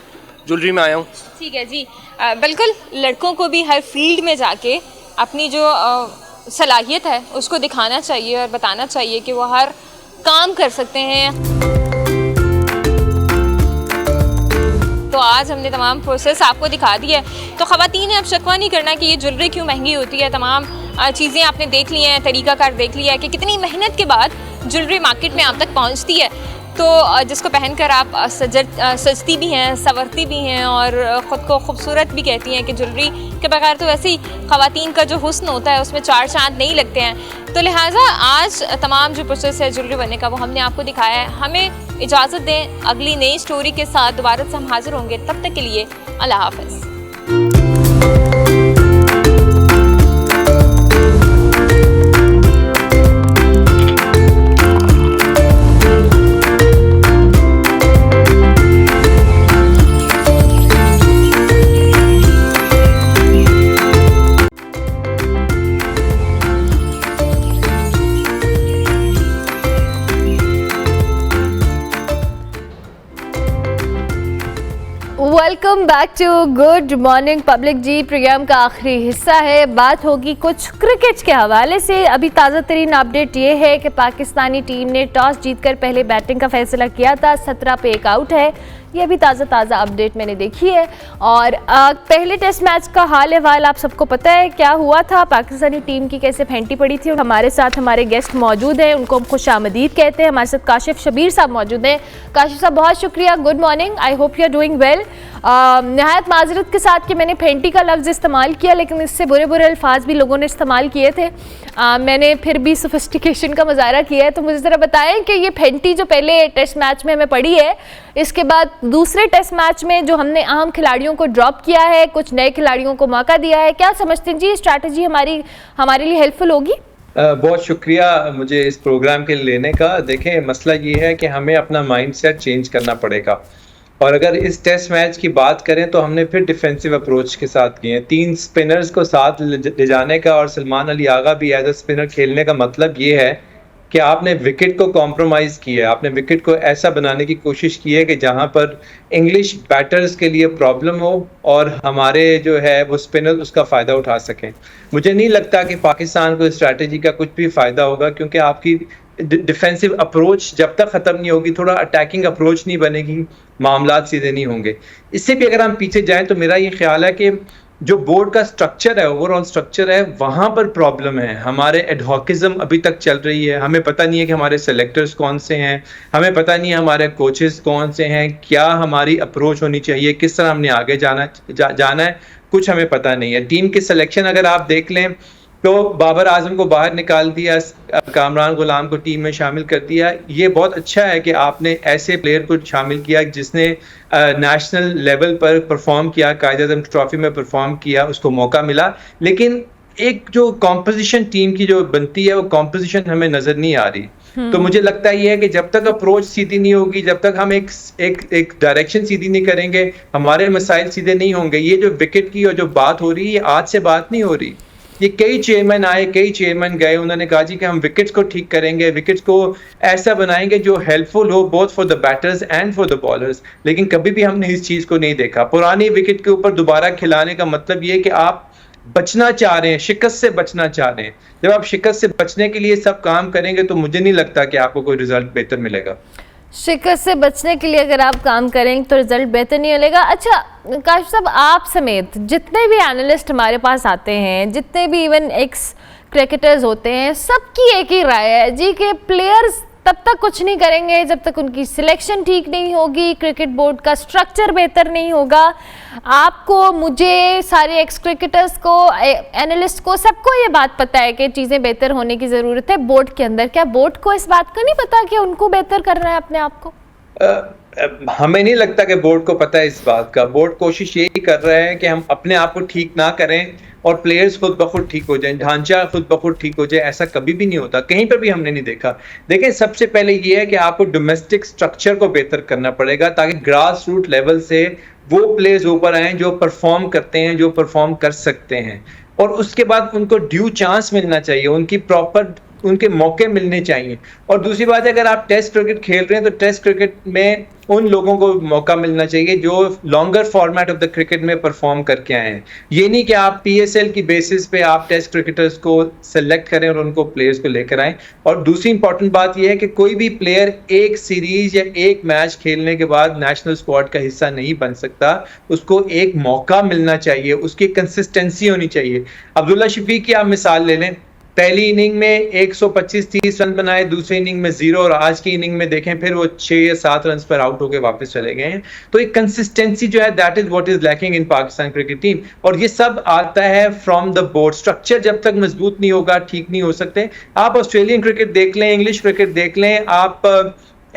ज्वेलरी में आया हूँ। ठीक है जी, बिल्कुल लड़कों को भी हर फील्ड में जाके अपनी जो सलाहियत है उसको दिखाना चाहिए और बताना चाहिए कि वो हर काम कर सकते हैं। तो आज हमने तमाम प्रोसेस आपको दिखा दिया है, तो ख़वातीन ने अब शिकवा नहीं करना कि ये ज्वेलरी क्यों महंगी होती है। तमाम चीज़ें आपने देख ली हैं, तरीक़ाकार देख लिया है कि कितनी मेहनत के बाद ज्वेलरी मार्केट में आप तक पहुँचती है। तो जिसको पहनकर आप सजती भी हैं, संवरती भी हैं और ख़ुद को खूबसूरत भी कहती हैं कि ज्वेलरी के बगैर तो वैसे ही ख़वातीन का जो हुस्न होता है उसमें चार चांद नहीं लगते हैं। तो लिहाजा आज तमाम जो प्रोसेस है ज्वेलरी बनने का वो हमने आपको दिखाया है। हमें इजाज़त दें। अगली नई स्टोरी के साथ दोबारा से हम हाजिर होंगे, तब तक के लिए अल्लाह हाफ़िज़। Welcome back to good morning public जी। प्रोग्राम का आखिरी हिस्सा है, बात होगी कुछ क्रिकेट के हवाले से। अभी ताज़ा तरीन अपडेट ये है कि पाकिस्तानी टीम ने टॉस जीतकर पहले बैटिंग का फैसला किया था, 17 पे 1 आउट है। ये अभी ताज़ा अपडेट मैंने देखी है। और पहले टेस्ट मैच का हाल अहवाल आप सबको पता है क्या हुआ था, पाकिस्तानी टीम की कैसे फेंटी पड़ी थी। हमारे साथ हमारे गेस्ट मौजूद हैं, उनको हम खुशामदीद कहते हैं। हमारे साथ काशिफ शबीर साहब मौजूद हैं। काशिफ साहब बहुत शुक्रिया, good morning, I hope you are doing well. नहायत माजरत के साथ कि मैंने फेंटी का लफ्ज़ इस्तेमाल किया, लेकिन इससे बुरे अल्फाज भी लोगों ने इस्तेमाल किए थे। मैंने फिर भी सोफिस्टिकेशन का मुजाहरा किया है। तो मुझे ज़रा बताएं कि ये फेंटी जो पहले टेस्ट मैच में हमें पड़ी है, इसके बाद दूसरे टेस्ट मैच में जो हमने अहम खिलाड़ियों को ड्रॉप किया है, कुछ नए खिलाड़ियों को मौका दिया है, क्या समझते हैं जी स्ट्रैटेजी हमारे लिए हेल्पफुल होगी? बहुत शुक्रिया मुझे इस प्रोग्राम के लिए लेने का। देखें, मसला ये है कि हमें अपना माइंडसेट चेंज करना पड़ेगा। और अगर इस टेस्ट मैच की बात करें तो हमने फिर डिफेंसिव अप्रोच के साथ किए हैं। 3 स्पिनर्स को साथ ले जाने का और सलमान अली आगा भी एज अ स्पिनर खेलने का मतलब ये है कि आपने विकेट को कॉम्प्रोमाइज़ किया है। आपने विकेट को ऐसा बनाने की कोशिश की है कि जहां पर इंग्लिश बैटर्स के लिए प्रॉब्लम हो और हमारे जो है वो स्पिनर उसका फ़ायदा उठा सकें। मुझे नहीं लगता कि पाकिस्तान को इस स्ट्रैटेजी का कुछ भी फ़ायदा होगा, क्योंकि आपकी डिफेंसिव अप्रोच जब तक ख़त्म नहीं होगी, थोड़ा अटैकिंग अप्रोच नहीं बनेगी, मामलात सीधे नहीं होंगे। इससे भी अगर हम पीछे जाएं तो मेरा ये ख्याल है कि जो बोर्ड का स्ट्रक्चर है, ओवरऑल स्ट्रक्चर है, वहाँ पर प्रॉब्लम है। हमारे एडहॉकिज्म अभी तक चल रही है। हमें पता नहीं है कि हमारे सेलेक्टर्स कौन से हैं, हमें पता नहीं है हमारे कोचेस कौन से हैं, क्या हमारी अप्रोच होनी चाहिए, किस तरह हमने आगे जाना है, कुछ हमें पता नहीं है। टीम की सिलेक्शन अगर आप देख लें तो बाबर आजम को बाहर निकाल दिया, कामरान गुलाम को टीम में शामिल कर दिया। ये बहुत अच्छा है कि आपने ऐसे प्लेयर को शामिल किया जिसने नेशनल लेवल पर परफॉर्म किया, कायद-ए-आज़म ट्रॉफी में परफॉर्म किया, उसको मौका मिला। लेकिन एक जो कॉम्पोजिशन टीम की जो बनती है, वो कॉम्पोजिशन हमें नजर नहीं आ रही। तो मुझे लगता है ये है कि जब तक अप्रोच सीधी नहीं होगी, जब तक हम एक डायरेक्शन सीधी नहीं करेंगे, हमारे मसाइल सीधे नहीं होंगे। ये जो विकेट की और जो बात हो रही है, ये आज से बात नहीं हो रही। ये कई चेयरमैन आए, कई चेयरमैन गए, उन्होंने कहा जी कि हम विकेट्स को ठीक करेंगे, विकेट्स को ऐसा बनाएंगे जो हेल्पफुल हो both for the batters and for the bowlers. लेकिन कभी भी हमने इस चीज़ को नहीं देखा। पुरानी विकेट के ऊपर दोबारा खिलाने का मतलब ये है कि आप बचना चाह रहे हैं, शिकस्त से बचना चाह रहे हैं। जब आप शिकस्त से बचने के लिए सब काम करेंगे तो मुझे नहीं लगता कि आपको कोई रिजल्ट बेहतर मिलेगा। शिकस्त से बचने के लिए अगर आप काम करेंगे तो रिजल्ट बेहतर नहीं मिलेगा। अच्छा काशिफ साहब, आप समेत जितने भी एनालिस्ट हमारे पास आते हैं, जितने भी इवन एक्स क्रिकेटर्स होते हैं, सबकी एक ही राय है जी कि प्लेयर्स तब तक कुछ नहीं करेंगे जब तक उनकी सिलेक्शन ठीक नहीं होगी, क्रिकेट बोर्ड का स्ट्रक्चर बेहतर नहीं होगा। आपको, मुझे, सारे एक्स क्रिकेटर्स को, एनालिस्ट को, सबको ये बात पता है कि चीज़ें बेहतर होने की ज़रूरत है बोर्ड के अंदर। क्या बोर्ड को इस बात का नहीं पता कि उनको बेहतर करना है अपने आप को? हमें नहीं लगता कि बोर्ड को पता है इस बात का। बोर्ड कोशिश यही कर रहा है कि हम अपने आप को ठीक ना करें और प्लेयर्स खुद ब खुद ठीक हो जाएं, ढांचा खुद ब खुद ठीक हो जाए। ऐसा कभी भी नहीं होता, कहीं पर भी हमने नहीं देखा। देखें, सबसे पहले ये है कि आपको डोमेस्टिक स्ट्रक्चर को बेहतर करना पड़ेगा ताकि ग्रास रूट लेवल से वो प्लेयर्स ऊपर आए जो परफॉर्म करते हैं, जो परफॉर्म कर सकते हैं। और उसके बाद उनको ड्यू चांस मिलना चाहिए, उनकी प्रॉपर उनके मौके मिलने चाहिए। और दूसरी बात है, अगर आप टेस्ट क्रिकेट खेल रहे हैं तो टेस्ट क्रिकेट में उन लोगों को मौका मिलना चाहिए जो longer format of the cricket में परफॉर्म करके आए हैं। ये नहीं कि आप PSL की बेसिस पे आप टेस्ट क्रिकेटर्स को सेलेक्ट करें और उनको प्लेयर्स को लेकर आएँ। और दूसरी इंपॉर्टेंट बात यह है कि कोई भी प्लेयर एक सीरीज या एक मैच खेलने के बाद नेशनल स्क्वाड का हिस्सा नहीं बन सकता। उसको एक मौका मिलना चाहिए, उसकी कंसिस्टेंसी होनी चाहिए। अब्दुल्ला शफीक की आप मिसाल ले लें, पहली इनिंग में 125-30 रन बनाए, दूसरी इनिंग में 0, और आज की इनिंग में देखें फिर वो 6 या 7 रन पर आउट होकर वापस चले गए हैं। तो एक कंसिस्टेंसी जो है, that is what is lacking in Pakistan cricket team. और ये सब आता है फ्रॉम द बोर्ड। स्ट्रक्चर जब तक मजबूत नहीं होगा, ठीक नहीं हो सकते। आप ऑस्ट्रेलियन क्रिकेट देख लें, इंग्लिश क्रिकेट देख लें, आप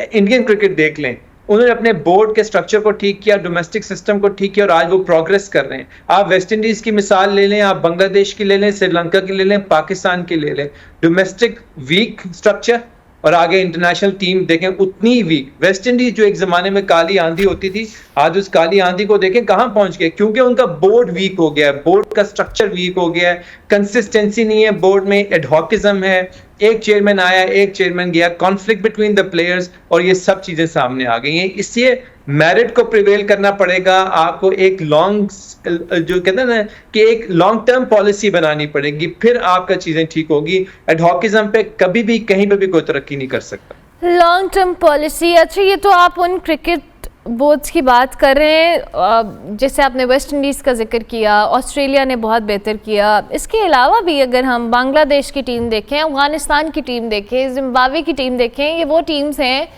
इंडियन क्रिकेट देख लें, उन्होंने अपने बोर्ड के स्ट्रक्चर को ठीक किया, डोमेस्टिक सिस्टम को ठीक किया और आज वो प्रोग्रेस कर रहे हैं। आप वेस्ट इंडीज की मिसाल ले लें, आप बांग्लादेश की ले लें, श्रीलंका की ले लें, पाकिस्तान की ले लें, डोमेस्टिक वीक स्ट्रक्चर और आगे इंटरनेशनल टीम देखें उतनी वीक। वेस्ट इंडीज जो एक जमाने में काली आंधी होती थी, आज उस काली आंधी को देखें कहां पहुंच गए, क्योंकि उनका बोर्ड वीक हो गया है, बोर्ड का स्ट्रक्चर वीक हो गया है, कंसिस्टेंसी नहीं है बोर्ड में, एडहॉकिज्म है, एक चेयरमैन आया एक चेयरमैन गया, कॉन्फ्लिक्ट बिटवीन द प्लेयर्स, और ये सब चीजें सामने आ गई हैं। इसलिए मेरिट को प्रिवेल करना पड़ेगा, आपको एक लॉन्ग जो कहते हैं ना कि एक लॉन्ग टर्म पॉलिसी बनानी पड़ेगी, फिर आपका चीजें ठीक होगी। एडहॉकिज्म पे कभी भी कहीं पे भी कोई तरक्की नहीं कर सकता। लॉन्ग टर्म पॉलिसी, अच्छा ये तो आप उन क्रिकेट बोर्ड्स की बात कर रहे हैं, जैसे आपने वेस्ट इंडीज़ का जिक्र किया, ऑस्ट्रेलिया ने बहुत बेहतर किया, इसके अलावा भी अगर हम बांग्लादेश की टीम देखें, अफगानिस्तान की टीम देखें, जिम्बाब्वे की टीम देखें, ये वो टीम्स हैं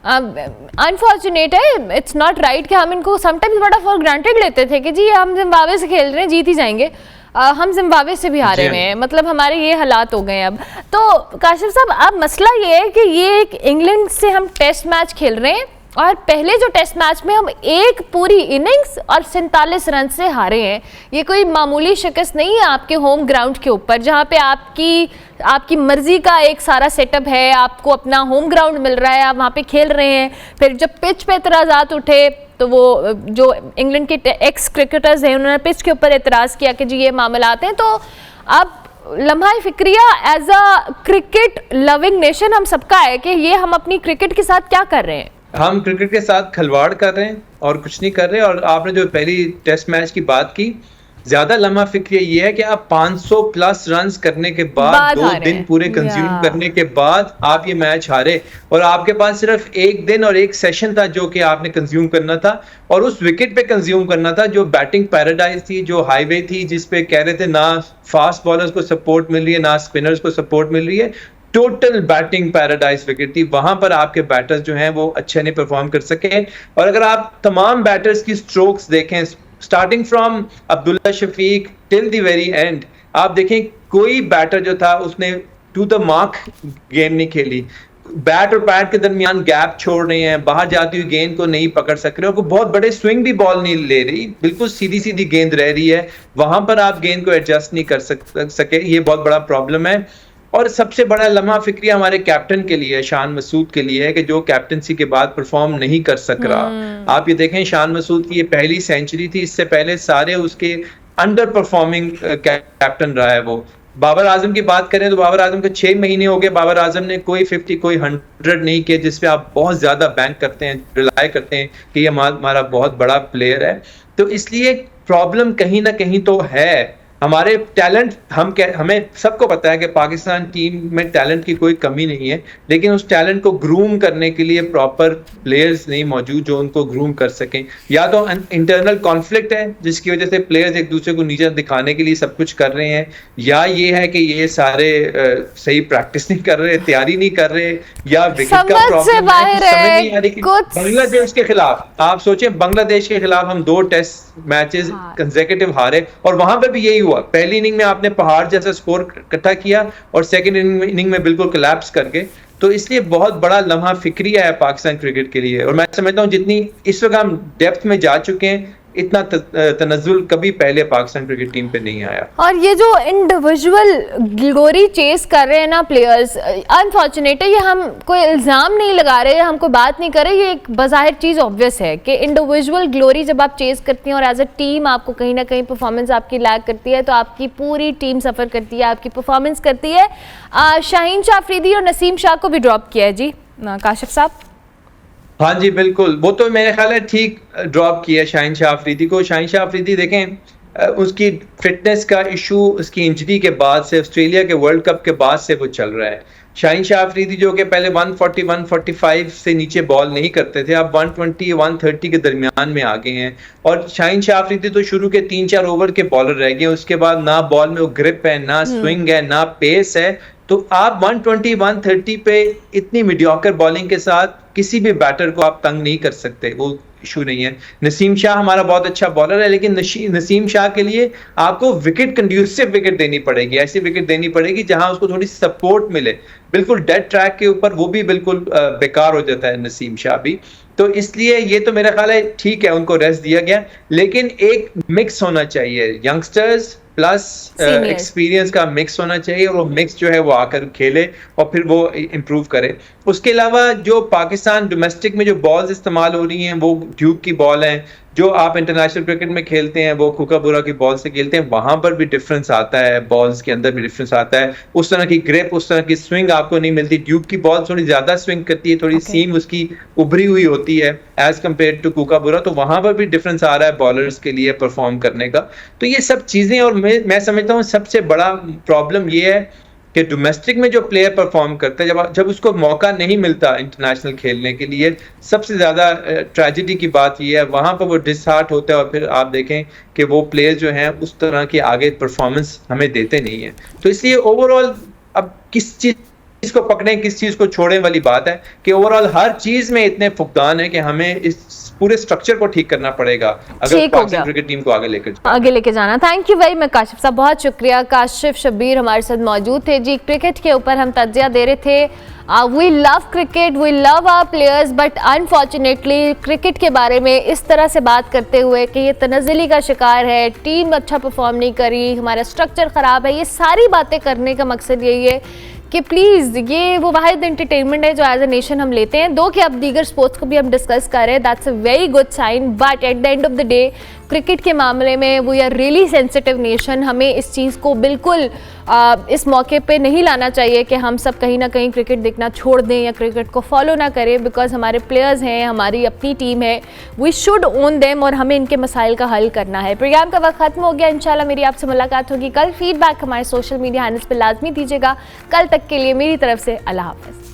अनफॉर्चुनेट है, इट्स नॉट राइट कि हम इनको समटाइम्स बड़ा फॉर ग्रांटेड लेते थे कि जी हम जिम्बाब्वे से खेल रहे हैं जीत ही जाएंगे, हम जिम्बाब्वे से भी हारे हुए हैं, मतलब हमारे ये हालात हो गए हैं अब। तो काशिफ साहब, अब मसला ये है कि ये एक इंग्लैंड से हम टेस्ट मैच खेल रहे हैं और पहले जो टेस्ट मैच में हम एक पूरी इनिंग्स और 47 रन से हारे हैं। ये कोई मामूली शिकस्त नहीं है आपके होम ग्राउंड के ऊपर, जहाँ पे आपकी मर्जी का एक सारा सेटअप है, आपको अपना होम ग्राउंड मिल रहा है, आप वहाँ पे खेल रहे हैं। फिर जब पिच पे एतराज़ात उठे तो वो जो इंग्लैंड के एक्स क्रिकेटर्स हैं उन्होंने पिच के ऊपर एतराज़ किया कि जी ये मामलात हैं। तो अब लम्हा फिक्रिया as a cricket loving nation हम सबका है कि ये हम अपनी क्रिकेट के साथ क्या कर रहे हैं। हम क्रिकेट के साथ खिलवाड़ कर रहे हैं और कुछ नहीं कर रहे। और आपने जो पहली टेस्ट मैच की बात की, ज्यादा लम्हा फिक्र ये है कि आप 500 प्लस रन्स करने के बाद 2 दिन पूरे कंज्यूम करने के बाद आप ये मैच हारे, और आपके पास सिर्फ एक दिन और एक सेशन था जो कि आपने कंज्यूम करना था, और उस विकेट पे कंज्यूम करना था जो बैटिंग पैराडाइज थी, जो हाईवे थी, जिसपे कह रहे थे ना फास्ट बॉलर्स को सपोर्ट मिल रही है ना स्पिनर्स को सपोर्ट मिल रही है, टोटल बैटिंग पैराडाइज विकेट थी। वहां पर आपके बैटर्स जो हैं वो अच्छे नहीं परफॉर्म कर सके। और अगर आप तमाम बैटर्स की स्ट्रोक्स देखें, starting from Abdullah Shafique till the very end, आप देखें कोई बैटर जो था उसने टू द मार्क गेम नहीं खेली। बैट और पैड के दरमियान गैप छोड़ रहे हैं, बाहर जाती हुई गेंद को नहीं पकड़ सक रहे, और कोई बहुत बड़े स्विंग भी बॉल नहीं ले रही, बिल्कुल सीधी सीधी गेंद रह रही है, वहां पर आप गेंद को एडजस्ट नहीं कर सके। ये बहुत बड़ा प्रॉब्लम है। और सबसे बड़ा लम्हा फिक्रिया हमारे कैप्टन के लिए, शान मसूद के लिए है कि जो कैप्टनसी के बाद परफॉर्म नहीं कर सक रहा। आप ये देखें, शान मसूद की ये पहली सेंचुरी थी, इससे पहले सारे उसके अंडर परफॉर्मिंग कैप्टन रहा है वो। बाबर आजम की बात करें तो बाबर आजम को 6 महीने हो गए, बाबर आजम ने कोई 50 कोई 100 नहीं किए, जिसपे आप बहुत ज्यादा बैंक करते हैं, रिलाय करते हैं कि ये हमारा बहुत बड़ा प्लेयर है। तो इसलिए प्रॉब्लम कहीं ना कहीं तो है। हमारे टैलेंट, हमें सबको पता है कि पाकिस्तान टीम में टैलेंट की कोई कमी नहीं है, लेकिन उस टैलेंट को ग्रूम करने के लिए प्रॉपर प्लेयर्स नहीं मौजूद जो उनको ग्रूम कर सकें। या तो इंटरनल कॉन्फ्लिक्ट है जिसकी वजह से प्लेयर्स एक दूसरे को नीचे दिखाने के लिए सब कुछ कर रहे हैं, या ये है कि ये सारे सही प्रैक्टिस नहीं कर रहे, तैयारी नहीं कर रहे, या विकेट का प्रॉब्लम है, समझ नहीं आ रही। बांग्लादेश के खिलाफ आप सोचें, बांग्लादेश के खिलाफ हम 2 टेस्ट मैचेस कंसेक्यूटिव हारे, और वहां पर भी यही हुआ। पहली इनिंग में आपने पहाड़ जैसा स्कोर इकट्ठा किया और सेकंड इनिंग में बिल्कुल कोलैप्स करके। तो इसलिए बहुत बड़ा लम्हा फिक्रिया है पाकिस्तान क्रिकेट के लिए। और मैं समझता हूं जितनी इस वक्त हम डेप्थ में जा चुके हैं, इतना तनज़्ज़ुल कभी पहले पाकिस्तान क्रिकेट टीम पे नहीं आया। और ये जो इंडिविजुअल ग्लोरी चेस कर रहे हैं ना प्लेयर्स, अनफॉर्चुनेट है, ये हम कोई इल्ज़ाम नहीं लगा रहे, हम कोई बात नहीं कर रहे, ये एक बज़ाहिर चीज़ ऑब्वियस है कि इंडिविजुअल ग्लोरी जब आप चेस करती हैं और एज अ टीम आपको कहीं ना कहीं परफॉर्मेंस आपकी लैग करती है, तो आपकी पूरी टीम सफ़र करती है, आपकी परफॉर्मेंस करती है। शाहीन शाह अफरीदी और नसीम शाह को भी ड्रॉप किया है जी काशिफ साहब। हाँ जी बिल्कुल, वो तो मेरे ख्याल है ठीक ड्रॉप किया शाहीन शाह अफरीदी को। शाहीन शाह अफरीदी देखें, उसकी फिटनेस का इशू उसकी इंजरी के बाद से, ऑस्ट्रेलिया के वर्ल्ड कप के बाद से वो चल रहा है। शाहीन शाह अफरीदी जो कि पहले 140 145 से नीचे बॉल नहीं करते थे, अब 120 130 के दरमियान में आ गए हैं। और शाहीन शाह अफरीदी तो शुरू के 3-4 ओवर के बॉलर रह गए, उसके बाद ना बॉल में वो ग्रिप है, ना स्विंग है, ना पेस है। तो आप 120 130 पे इतनी मीडियोकर बॉलिंग के साथ किसी भी बैटर को आप तंग नहीं कर सकते। वो इशू नहीं है। नसीम शाह हमारा बहुत अच्छा बॉलर है, लेकिन नसीम शाह के लिए आपको विकेट कंड्यूसिव विकेट देनी पड़ेगी, ऐसी विकेट देनी पड़ेगी जहां उसको थोड़ी सपोर्ट मिले। बिल्कुल डेड ट्रैक के ऊपर वो भी बिल्कुल बेकार हो जाता है नसीम शाह भी। तो इसलिए ये तो मेरा ख्याल है ठीक है, उनको रेस्ट दिया गया, लेकिन एक मिक्स होना चाहिए, यंगस्टर्स प्लस एक्सपीरियंस का मिक्स होना चाहिए, और वो मिक्स जो है वो आकर खेले और फिर वो इम्प्रूव करे। उसके अलावा जो पाकिस्तान डोमेस्टिक में जो बॉल्स इस्तेमाल हो रही हैं वो ड्यूक की बॉल हैं, जो आप इंटरनेशनल क्रिकेट में खेलते हैं वो कूकाबुरा की बॉल से खेलते हैं, वहां पर भी डिफरेंस आता है, बॉल्स के अंदर भी डिफरेंस आता है। उस तरह की ग्रिप, उस तरह की स्विंग आपको नहीं मिलती। ड्यूक की बॉल थोड़ी ज्यादा स्विंग करती है, थोड़ी सीम उसकी उभरी हुई होती है एज कम्पेयर टू कूकाबुरा, तो वहां पर भी डिफरेंस आ रहा है बॉलर्स के लिए परफॉर्म करने का। तो ये सब चीजें, और मैं समझता हूँ सबसे बड़ा प्रॉब्लम ये है कि डोमेस्टिक में जो प्लेयर परफॉर्म करता है, जब उसको मौका नहीं मिलता इंटरनेशनल खेलने के लिए, सबसे ज़्यादा ट्रेजेडी की बात ये है, वहाँ पर वो डिसहार्ट होता है और फिर आप देखें कि वो प्लेयर जो हैं उस तरह की आगे परफॉर्मेंस हमें देते नहीं हैं। तो इसलिए ओवरऑल अब किस चीज़ को पकड़ें किस चीज़ को छोड़ें वाली बात है कि ओवरऑल हर चीज़ में इतने फुकदान है कि हमें इस पूरे स्ट्रक्चर को ठीक करना पड़ेगा अगर पाकिस्तान क्रिकेट टीम को आगे लेकर जाना। Thank you very much Kashif साहब, बहुत शुक्रिया। काशिफ शब्बीर हमारे साथ मौजूद थे जी। क्रिकेट के ऊपर हम तज्जिया दे रहे थे। We love cricket, we love our players, but unfortunately cricket के बारे में इस तरह से बात करते हुए कि ये तनज़्ज़ुली का शिकार है, टीम अच्छा परफॉर्म नहीं करी, हमारा स्ट्रक्चर ख़राब है, ये सारी बातें करने का मकसद यही है कि प्लीज़ ये वो वाहिद एंटरटेनमेंट है जो एज ए नेशन हम लेते हैं। दो कि अब दीगर स्पोर्ट्स को भी हम डिस्कस कर रहे हैं, that's a very good sign, but at the end of the day cricket के मामले में we are really sensitive nation. हमें इस चीज़ को बिल्कुल इस मौके पे नहीं लाना चाहिए कि हम सब कहीं ना कहीं क्रिकेट देखना छोड़ दें या क्रिकेट को फॉलो ना करें, बिकॉज हमारे प्लेयर्स हैं, हमारी अपनी टीम है, वी शुड ओन देम और हमें इनके मसाइल का हल करना है। प्रोग्राम का वक्त खत्म हो गया, इंशाल्लाह मेरी आपसे मुलाकात होगी कल। फीडबैक हमारे सोशल मीडिया हैंडल्स पर लाजमी दीजिएगा। कल तक के लिए मेरी तरफ से अल्लाह हाफ़िज़।